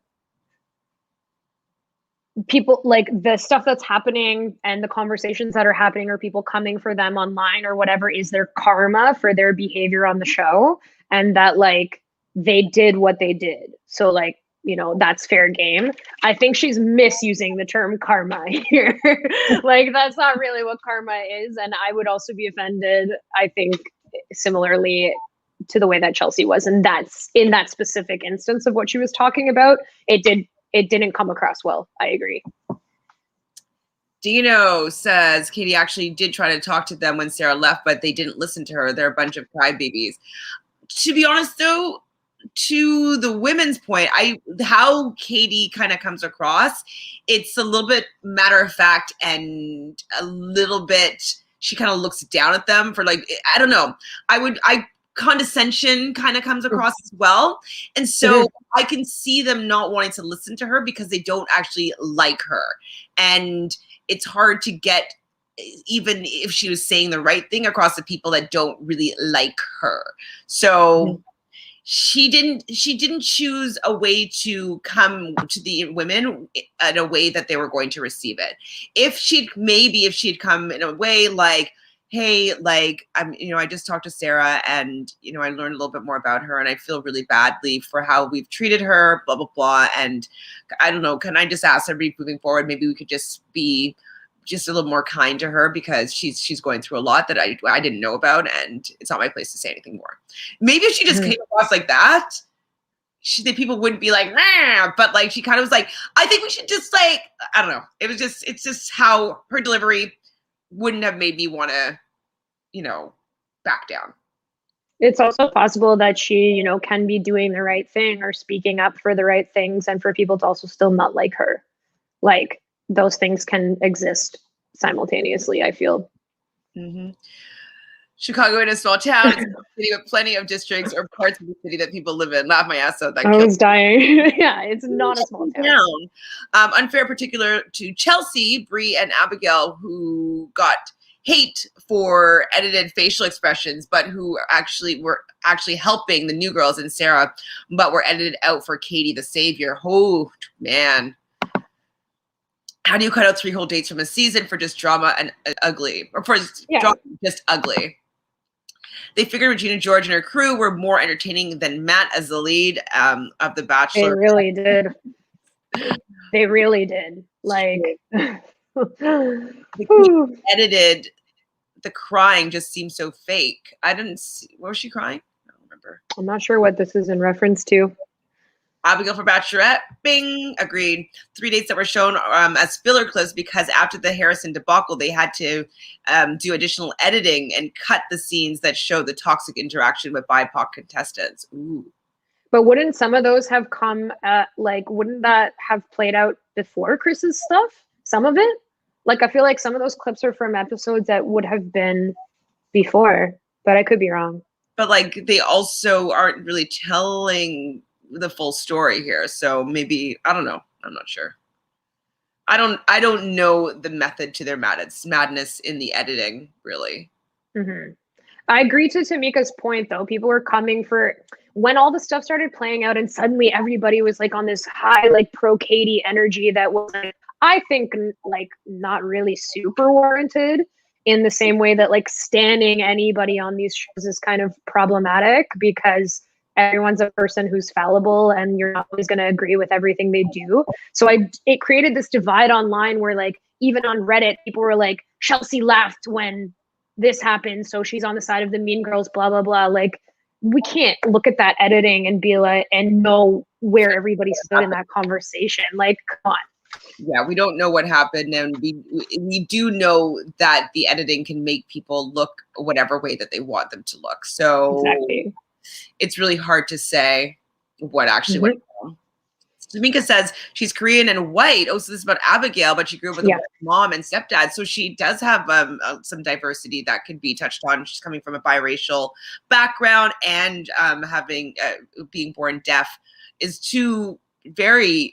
people, like, the stuff that's happening and the conversations that are happening, or people coming for them online or whatever, is their karma for their behavior on the show. And that, like, they did what they did. So, like, that's fair game. I think she's misusing the term karma here. Like, that's not really what karma is. And I would also be offended, I think, similarly to the way that Chelsea was. And that's in that specific instance of what she was talking about. It didn't come across well. I agree. Dino says Katie actually did try to talk to them when Sarah left, but they didn't listen to her. They're a bunch of crybabies. To be honest, though, to the women's point, how Katie kind of comes across, it's a little bit matter of fact, and a little bit, she kind of looks down at them for, like, I don't know. Condescension kind of comes across as well. And so I can see them not wanting to listen to her because they don't actually like her. And it's hard to get, even if she was saying the right thing, across the people that don't really like her. So she didn't choose a way to come to the women in a way that they were going to receive it. If she'd come in a way like, hey, like, I just talked to Sarah and, I learned a little bit more about her and I feel really badly for how we've treated her, blah, blah, blah. And I don't know, can I just ask everybody moving forward, maybe we could just be just a little more kind to her because she's going through a lot that I didn't know about and it's not my place to say anything more. Maybe if she just came across like that, the people wouldn't be like, nah, but like she kind of was like, I think we should just like, I don't know. It's just how her delivery wouldn't have made me want to, back down. It's also possible that she, can be doing the right thing or speaking up for the right things and for people to also still not like her. Like, those things can exist simultaneously, I feel. Mm-hmm. Chicago in a small town, it's a city with plenty of districts or parts of the city that people live in. Laugh my ass out. I was dying. Yeah, it's not a small town. Unfair particular to Chelsea, Bree, and Abigail, who got hate for edited facial expressions, but who were actually helping the new girls and Sarah, but were edited out for Katie the savior. Oh, man. How do you cut out 3 whole dates from a season for just drama and ugly? Or for drama, just ugly? They figured Regina George and her crew were more entertaining than Matt as the lead of The Bachelor. They really did. They really did. Like, the edited, the crying just seemed so fake. I didn't see, what was she crying? I don't remember. I'm not sure what this is in reference to. Abigail for Bachelorette, bing, agreed. 3 dates that were shown as filler clips because after the Harrison debacle, they had to do additional editing and cut the scenes that show the toxic interaction with BIPOC contestants. Ooh. But wouldn't some of those have come, wouldn't that have played out before Chris's stuff? Some of it? Like, I feel like some of those clips are from episodes that would have been before, but I could be wrong. But, like, they also aren't really telling the full story here, so maybe I don't know. I'm not sure. I don't know the method to their madness in the editing, really. Mm-hmm. I agree to Tamika's point, though. People were coming for when all the stuff started playing out, and suddenly everybody was like on this high, like pro Katie energy that was, like, I think, like, not really super warranted. In the same way that like standing anybody on these shows is kind of problematic because everyone's a person who's fallible and you're not always going to agree with everything they do. So it created this divide online where, like, even on Reddit, people were like, Chelsea laughed when this happened, so she's on the side of the mean girls, blah, blah, blah. Like, we can't look at that editing and be like, and know where everybody stood in that conversation. Like, come on. Yeah, we don't know what happened, and we do know that the editing can make people look whatever way that they want them to look. So exactly. It's really hard to say what actually went wrong. Tamika says she's Korean and white. Oh, so this is about Abigail, but she grew up with a mom and stepdad. So she does have some diversity that could be touched on. She's coming from a biracial background and having being born deaf is two very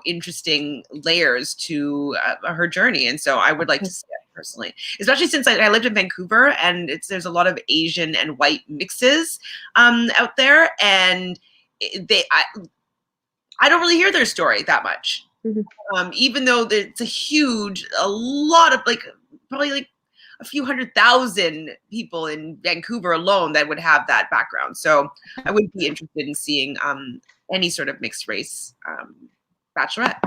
interesting layers to her journey. And so I would like to see that personally, especially since I lived in Vancouver and there's a lot of Asian and white mixes out there, and I don't really hear their story that much. Even though it's a lot of, like, probably like a few 100,000 people in Vancouver alone that would have that background. So I would be interested in seeing any sort of mixed race bachelorette.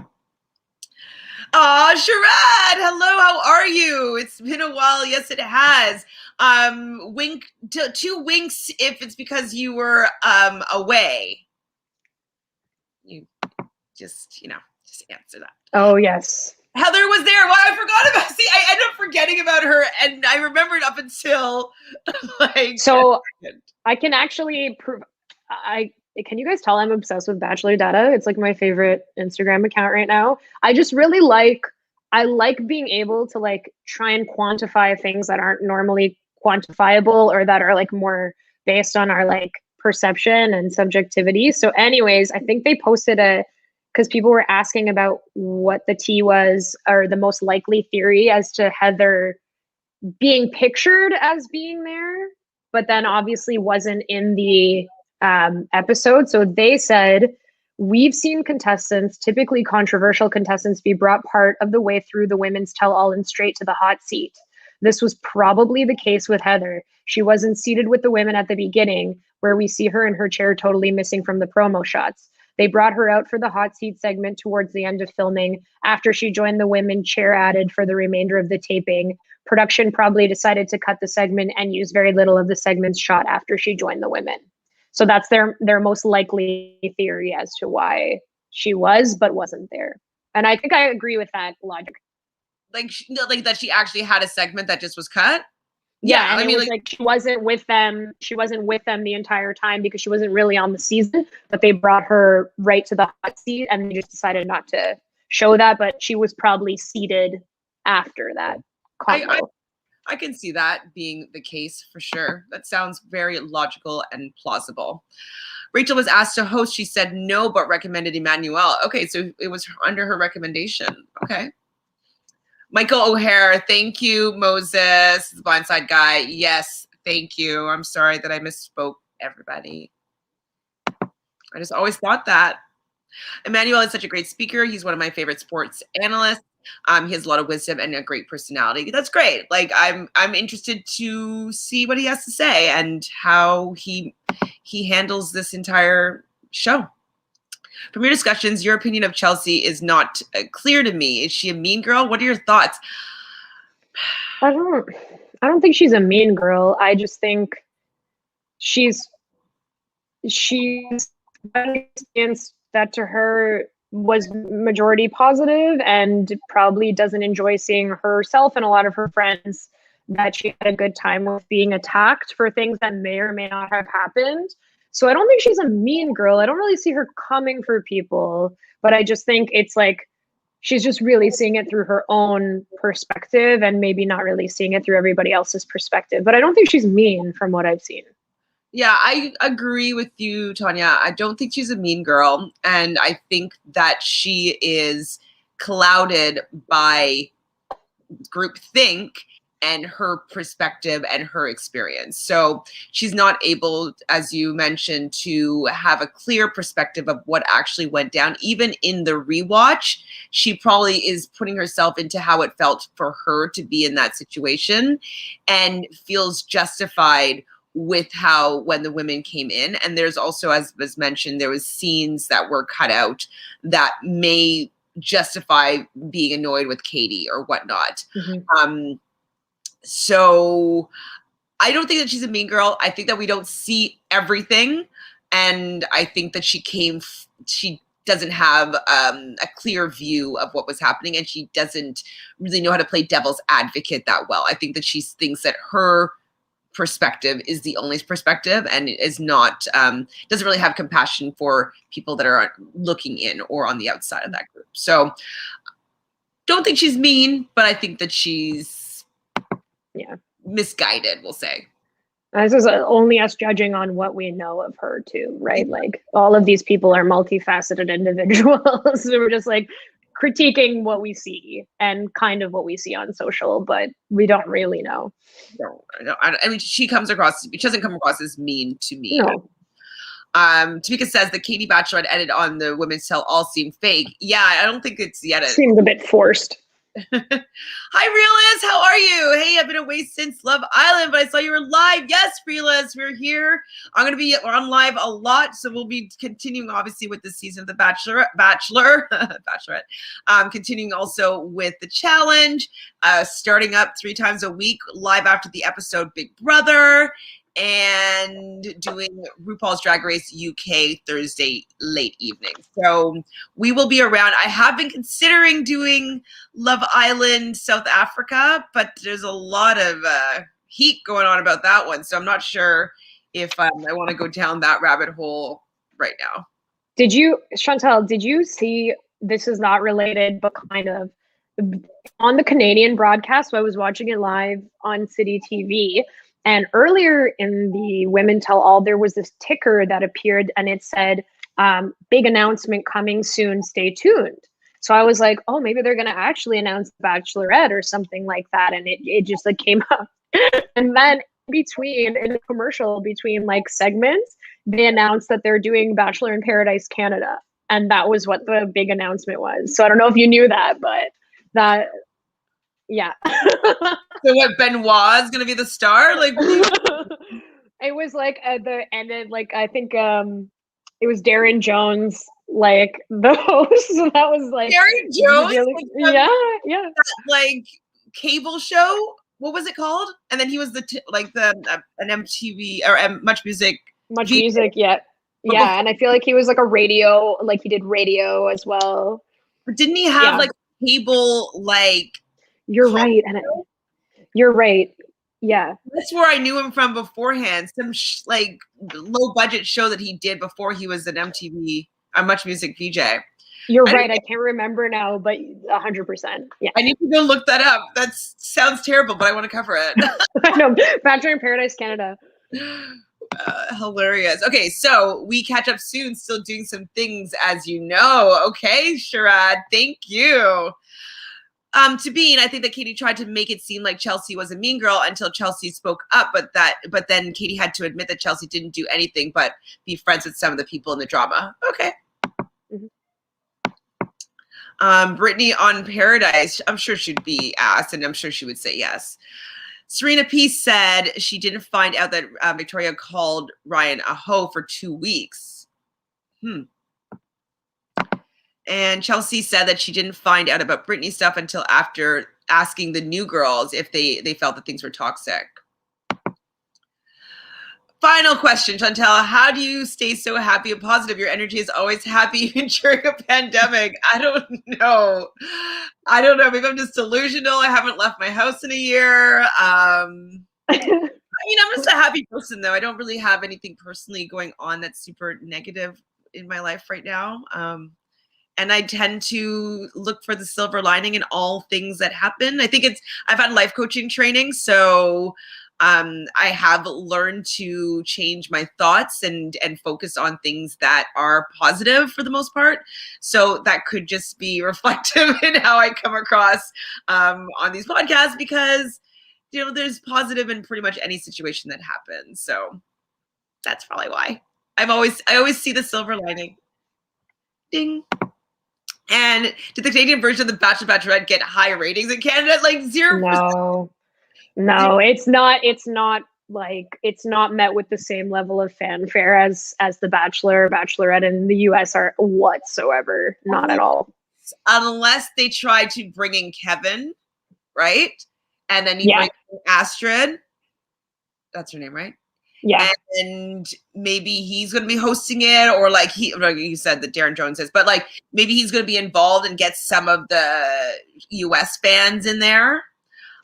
Sharad, hello, how are you? It's been a while. Yes, it has. Wink, 2 winks if it's because you were away. You just answer that. Oh, yes. Heather was there. Well, I forgot about. See, I ended up forgetting about her, and I remembered up until like. So I can actually prove. Can you guys tell I'm obsessed with Bachelor data? It's like my favorite Instagram account right now. I just really like being able to like try and quantify things that aren't normally quantifiable or that are like more based on our like perception and subjectivity. So anyways, I think they posted because people were asking about what the tea was, or the most likely theory as to Heather being pictured as being there, but then obviously wasn't in the episode. So they said, we've seen contestants, typically controversial contestants, be brought part of the way through the women's tell-all and straight to the hot seat. This was probably the case with Heather. She wasn't seated with the women at the beginning, where we see her in her chair totally missing from the promo shots. They brought her out for the hot seat segment towards the end of filming. After she joined the women, chair added for the remainder of the taping. Production probably decided to cut the segment and use very little of the segment's shot after she joined the women. So that's their most likely theory as to why she was but wasn't there. And I think I agree with that logic. Like that she actually had a segment that just was cut? Yeah, and I mean, like she wasn't with them. She wasn't with them the entire time because she wasn't really on the season, but they brought her right to the hot seat and they just decided not to show that, but she was probably seated after that combo. I can see that being the case for sure. That sounds very logical and plausible. Rachel was asked to host. She said no, but recommended Emmanuel. Okay, so it was under her recommendation. Okay. Michael O'Hare, thank you, Moses, the blindside guy. Yes, thank you. I'm sorry that I misspoke, everybody. I just always thought that. Emmanuel is such a great speaker. He's one of my favorite sports analysts. He has a lot of wisdom and a great personality. That's great. Like I'm interested to see what he has to say and how he handles this entire show. From your discussions, your opinion of Chelsea is not clear to me. Is she a mean girl? What are your thoughts? I don't think she's a mean girl. I just think she's that to her was majority positive and probably doesn't enjoy seeing herself and a lot of her friends that she had a good time with being attacked for things that may or may not have happened. So I don't think she's a mean girl. I don't really see her coming for people, but I just think it's like she's just really seeing it through her own perspective and maybe not really seeing it through everybody else's perspective. But I don't think she's mean from what I've seen. Yeah, I agree with you, Tanya. I don't think she's a mean girl. And I think that she is clouded by groupthink and her perspective and her experience. So she's not able, as you mentioned, to have a clear perspective of what actually went down. Even in the rewatch, she probably is putting herself into how it felt for her to be in that situation and feels justified with how when the women came in. And there's also, as was mentioned, there was scenes that were cut out that may justify being annoyed with Katie or whatnot. Mm-hmm. So I don't think that she's a mean girl. I think that we don't see everything. And I think that she doesn't have a clear view of what was happening. And she doesn't really know how to play devil's advocate that well. I think that she thinks that her perspective is the only perspective and is not, doesn't really have compassion for people that are looking in or on the outside of that group. So don't think she's mean, but I think that she's misguided, we'll say. This is only us judging on what we know of her too, right? Like all of these people are multifaceted individuals. So we're just like critiquing what we see and kind of what we see on social, but we don't really know. No, I mean, she doesn't come across as mean to me. No. Tamika says the Katie Bachelorette edit on the women's tell all seem fake. Yeah, I don't think it's the edit. Seems a bit forced. Hi, Realnesss. How are you? Hey, I've been away since Love Island, but I saw you were live. Yes, Realnesss, we're here. I'm going to be on live a lot, so we'll be continuing, obviously, with the season of the Bachelorette. Continuing also with the challenge, starting up 3 times a week, live after the episode Big Brother, and doing RuPaul's Drag Race UK Thursday late evening. So we will be around. I have been considering doing Love Island South Africa, but there's a lot of heat going on about that one. So I'm not sure if I want to go down that rabbit hole right now. Chantele, did you see, this is not related, but kind of on the Canadian broadcast, so I was watching it live on City TV. And earlier in the Women Tell All, there was this ticker that appeared and it said, big announcement coming soon, stay tuned. So I was like, oh, maybe they're going to actually announce the Bachelorette or something like that. And it just like came up. And then in the commercial between like segments, they announced that they're doing Bachelor in Paradise Canada. And that was what the big announcement was. So I don't know if you knew that, but that, yeah. So what, Benoit is going to be the star? Like, it was like the ended, like, I think it was Darren Jones, like the host. So that was like Darren Jones? really, Like, yeah. That, like, cable show? What was it called? And then he was an MTV or Much Music. Much Music, yeah. But Yeah, and I feel like he was like a radio, like he did radio as well. Didn't he have like cable, like? You're right, and you're right. Yeah, that's where I knew him from beforehand. Some like low budget show that he did before he was an MTV, a Much Music VJ. You're right. I can't remember now, but 100%. Yeah, I need to go look that up. That sounds terrible, but I want to cover it. I know. Bachelor in Paradise Canada. Hilarious. Okay, so we catch up soon. Still doing some things, as you know. Okay, Sharad, thank you. To Bean, I think that Katie tried to make it seem like Chelsea was a mean girl until Chelsea spoke up, but then Katie had to admit that Chelsea didn't do anything but be friends with some of the people in the drama. Okay. Brittany on Paradise, I'm sure she'd be asked, and I'm sure she would say yes. Serena P said she didn't find out that Victoria called Ryan a hoe for 2 weeks. And Chelsea said that she didn't find out about Brittany stuff until after asking the new girls if they felt that things were toxic. Final question, Chantele. How do you stay so happy and positive? Your energy is always happy during a pandemic. I don't know. Maybe I'm just delusional. I haven't left my house in a year. I mean, I'm just a happy person, though. I don't really have anything personally going on that's super negative in my life right now. And I tend to look for the silver lining in all things that happen. I think I've had life coaching training, so I have learned to change my thoughts and focus on things that are positive for the most part. So that could just be reflective in how I come across on these podcasts, because there's positive in pretty much any situation that happens. So that's probably why I always see the silver lining. Ding. And did the Canadian version of the Bachelor Bachelorette get high ratings in Canada? Like 0%. No, it's not met with the same level of fanfare as the Bachelor or Bachelorette in the US are whatsoever. Not at all. Unless they try to bring in Kevin, right? And then you bring in Astrid. That's her name, right? Yeah. And maybe he's going to be hosting it, or like you said that Darren Jones is, but like maybe he's going to be involved and get some of the US fans in there.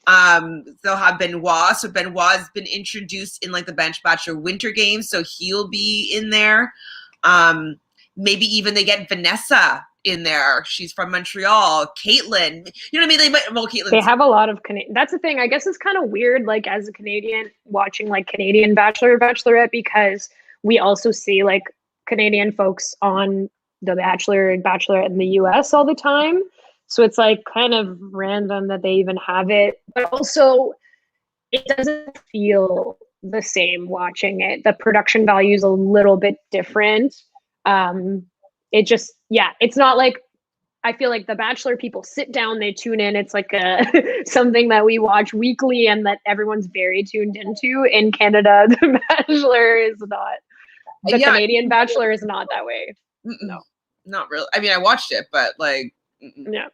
They'll have Benoit. So Benoit has been introduced in like the Bench Bachelor Winter Games, so he'll be in there. Maybe even they get Vanessa in there. She's from Montreal. Caitlin, you know what I mean? They have a lot of that's the thing. I guess it's kind of weird, like as a Canadian watching like Canadian Bachelor or Bachelorette, because we also see like Canadian folks on the Bachelor and Bachelorette in the US all the time. So it's like kind of random that they even have it, but also it doesn't feel the same watching it. The production value is a little bit different. It just, it's not like, I feel like the Bachelor people sit down, they tune in. It's like something that we watch weekly and that everyone's very tuned into. In Canada, the Bachelor is not. The Canadian Bachelor is not that way. No, not really. I mean, I watched it, but like, yeah.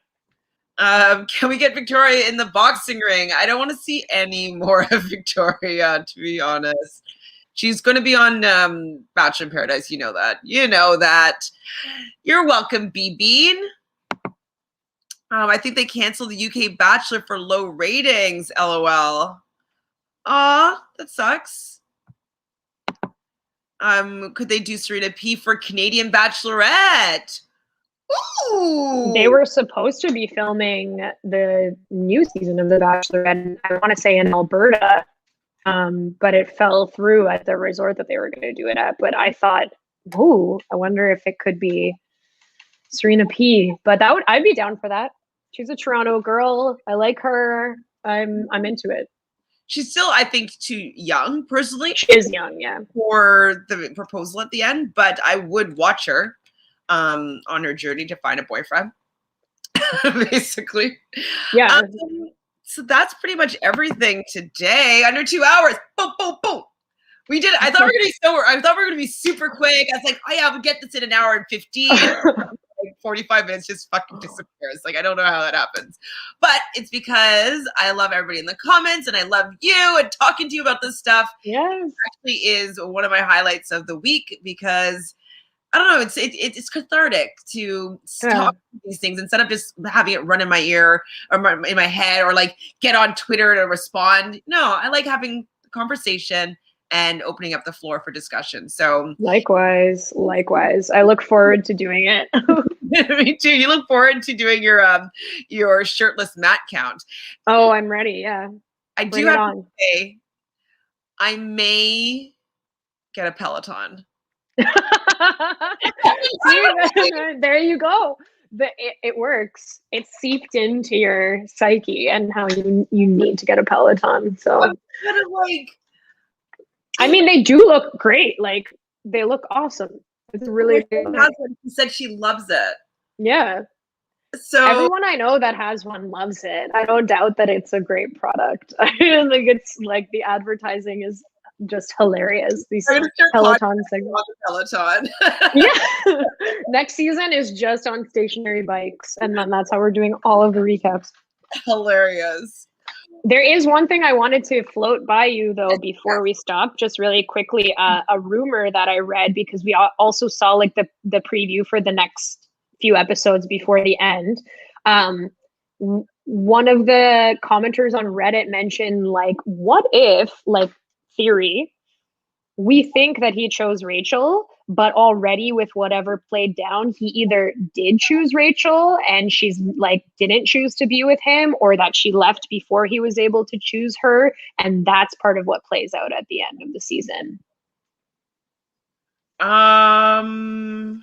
Can we get Victoria in the boxing ring? I don't want to see any more of Victoria, to be honest. She's going to be on Bachelor in Paradise. You know that. You're welcome, B Bean. I think they canceled the UK Bachelor for low ratings. LOL. Aw, that sucks. Could they do Serena P for Canadian Bachelorette? Ooh. They were supposed to be filming the new season of The Bachelorette, I want to say in Alberta, but it fell through at the resort that they were going to do it at. But I thought, I wonder if it could be Serena P. But I'd be down for that. She's a Toronto girl. I like her. I'm into it. She's still, I think, too young, personally. She is young, yeah. For the proposal at the end, but I would watch her on her journey to find a boyfriend, basically. Yeah. So that's pretty much everything today. Under 2 hours. Boom, boom, boom. We did it. I thought we were gonna be super quick. I was like, oh yeah, we'll get this in an hour and 15. 45 minutes just fucking disappears. Like, I don't know how that happens. But it's because I love everybody in the comments and I love you and talking to you about this stuff. Yes. It actually is one of my highlights of the week because I don't know, it's cathartic to talk these things instead of just having it run in my ear or in my head or like get on Twitter to respond. No, I like having the conversation and opening up the floor for discussion. So likewise. I look forward to doing it. Me too. You look forward to doing your shirtless mat count. Oh, I'm ready. Yeah. I do have to say, I may get a Peloton. There you go. It works. It's seeped into your psyche and how you need to get a Peloton. So kind of like, I mean, they do look great. Like, they look awesome. It's really good. She said she loves it. Yeah. So everyone I know that has one loves it. I don't doubt that it's a great product. I think it's like the advertising is just hilarious. These Peloton segments. Peloton. Yeah. Next season is just on stationary bikes, and then that's how we're doing all of the recaps. Hilarious. There is one thing I wanted to float by you, though, before we stop, just really quickly, a rumor that I read, because we also saw like the preview for the next few episodes before the end. One of the commenters on Reddit mentioned, like, what if, like, theory, we think that he chose Rachel, but already with whatever played down, he either did choose Rachel and she's like didn't choose to be with him, or that she left before he was able to choose her, and that's part of what plays out at the end of the season.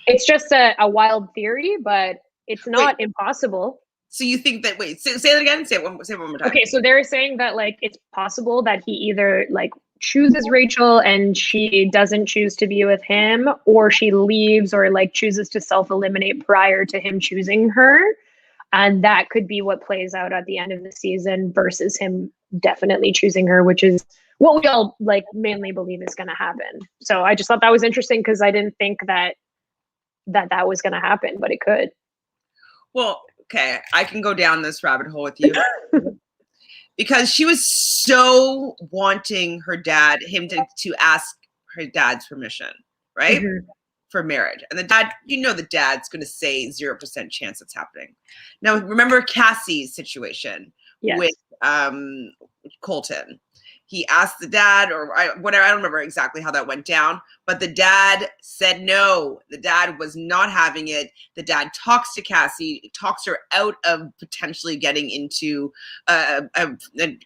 It's just a wild theory, but it's not impossible. So you think that, say that again? Say it one more time. Okay, so they're saying that, like, it's possible that he either, like, chooses Rachel and she doesn't choose to be with him, or she leaves or, like, chooses to self-eliminate prior to him choosing her. And that could be what plays out at the end of the season versus him definitely choosing her, which is what we all, like, mainly believe is going to happen. So I just thought that was interesting because I didn't think that was going to happen, but it could. Well, okay, I can go down this rabbit hole with you. Because she was so wanting him to ask her dad's permission, right? Mm-hmm. For marriage. And the dad, the dad's going to say 0% chance it's happening. Now, remember Cassie's situation with Colton. He asked the dad, or whatever, I don't remember exactly how that went down, but the dad said no. The dad was not having it. The dad talks to Cassie, talks her out of potentially getting into an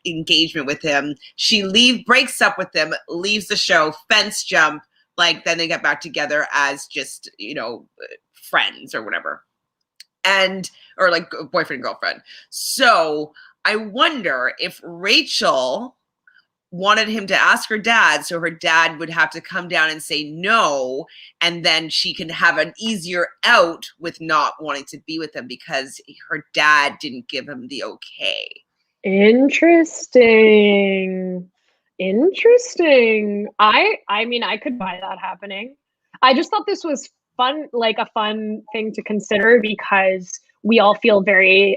engagement with him. She breaks up with him, leaves the show, fence jump, like then they get back together as just, friends or whatever. Or like boyfriend, girlfriend. So I wonder if Rachel wanted him to ask her dad, so her dad would have to come down and say no, and then she can have an easier out with not wanting to be with him because her dad didn't give him the okay. Interesting. I mean, I could buy that happening. I just thought this was fun, like a fun thing to consider, because we all feel I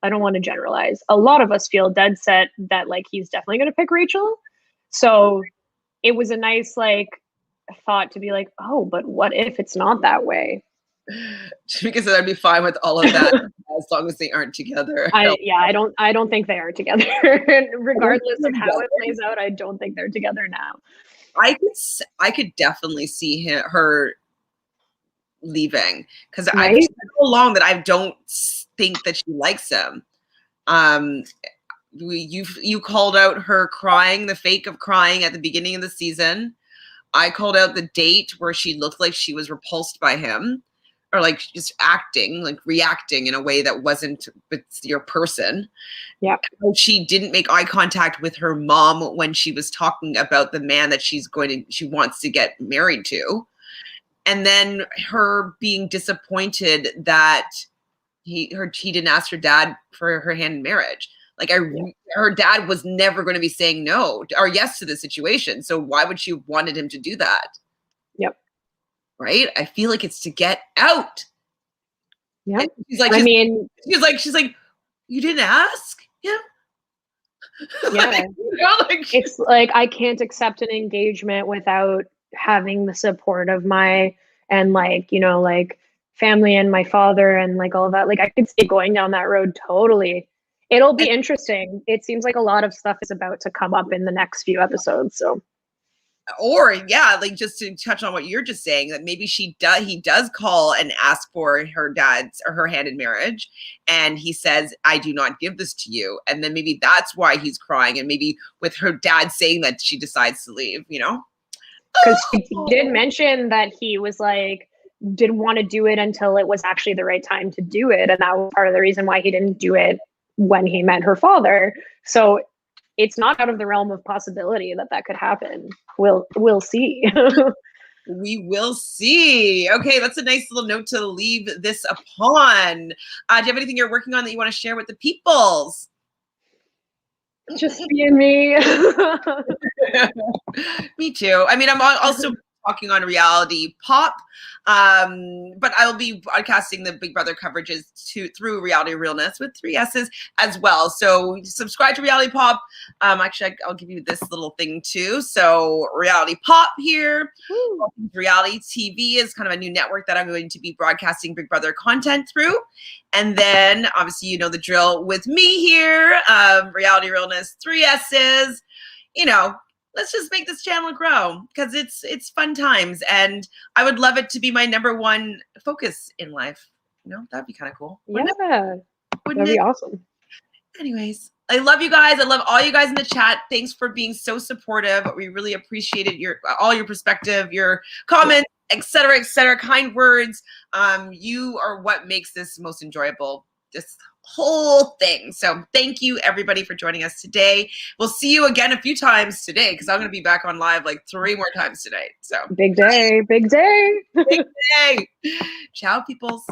don't want to generalize. A lot of us feel dead set that, like, he's definitely going to pick Rachel. So it was a nice, like, thought to be like, oh, but what if it's not that way? Because I'd be fine with all of that as long as they aren't together. I don't think they are together. Regardless of how it plays out, I don't think they're together now. I could definitely see her leaving, because I so long that I don't think that she likes him. You called out her crying, the fake of crying at the beginning of the season. I called out the date where she looked like she was repulsed by him. or like just acting, like reacting in a way that wasn't with your person. Yeah. She didn't make eye contact with her mom when she was talking about the man that she wants to get married to. And then her being disappointed that he didn't ask her dad for her hand in marriage. Like her dad was never going to be saying no or yes to the situation. So why would she have wanted him to do that? Yep. Right? I feel like it's to get out. Yeah. She's like, she's like, you didn't ask him? Yeah. Like, you know, like, it's like, I can't accept an engagement without having the support of my, and like, you know, like family and my father and like all of that. Like I could see going down that road totally. It'll be interesting. It seems like a lot of stuff is about to come up in the next few episodes. So, or yeah, like just to touch on what you're just saying, that maybe he does call and ask for her dad's or her hand in marriage, and he says, I do not give this to you. And then maybe that's why he's crying, and maybe with her dad saying that, she decides to leave, you know? Because he did mention that he was like, didn't want to do it until it was actually the right time to do it. And that was part of the reason why he didn't do it when he met her father. So it's not out of the realm of possibility that could happen. We'll see. We will see. Okay, that's a nice little note to leave this upon. Do you have anything you're working on that you want to share with the peoples? Just being me. Me too. I mean, I'm also talking on Reality Pop, but I'll be broadcasting the Big Brother coverages through Reality Realness with 3 S's as well. So subscribe to Reality Pop. Actually, I'll give you this little thing too. So Reality Pop here. Reality TV is kind of a new network that I'm going to be broadcasting Big Brother content through. And then obviously, you know the drill with me here, Reality Realness, 3 S's, you know, let's just make this channel grow because it's fun times, and I would love it to be my #1 focus in life. You know, that'd be kind of cool. Wouldn't that'd be awesome. Anyways, I love you guys. I love all you guys in the chat. Thanks for being so supportive. We really appreciated all your perspective, your comments, etc., kind words. You are what makes this most enjoyable, this whole thing. So thank you everybody for joining us today. We'll see you again a few times today because I'm going to be back on live like 3 more times today. So big day. big day. Ciao, peoples.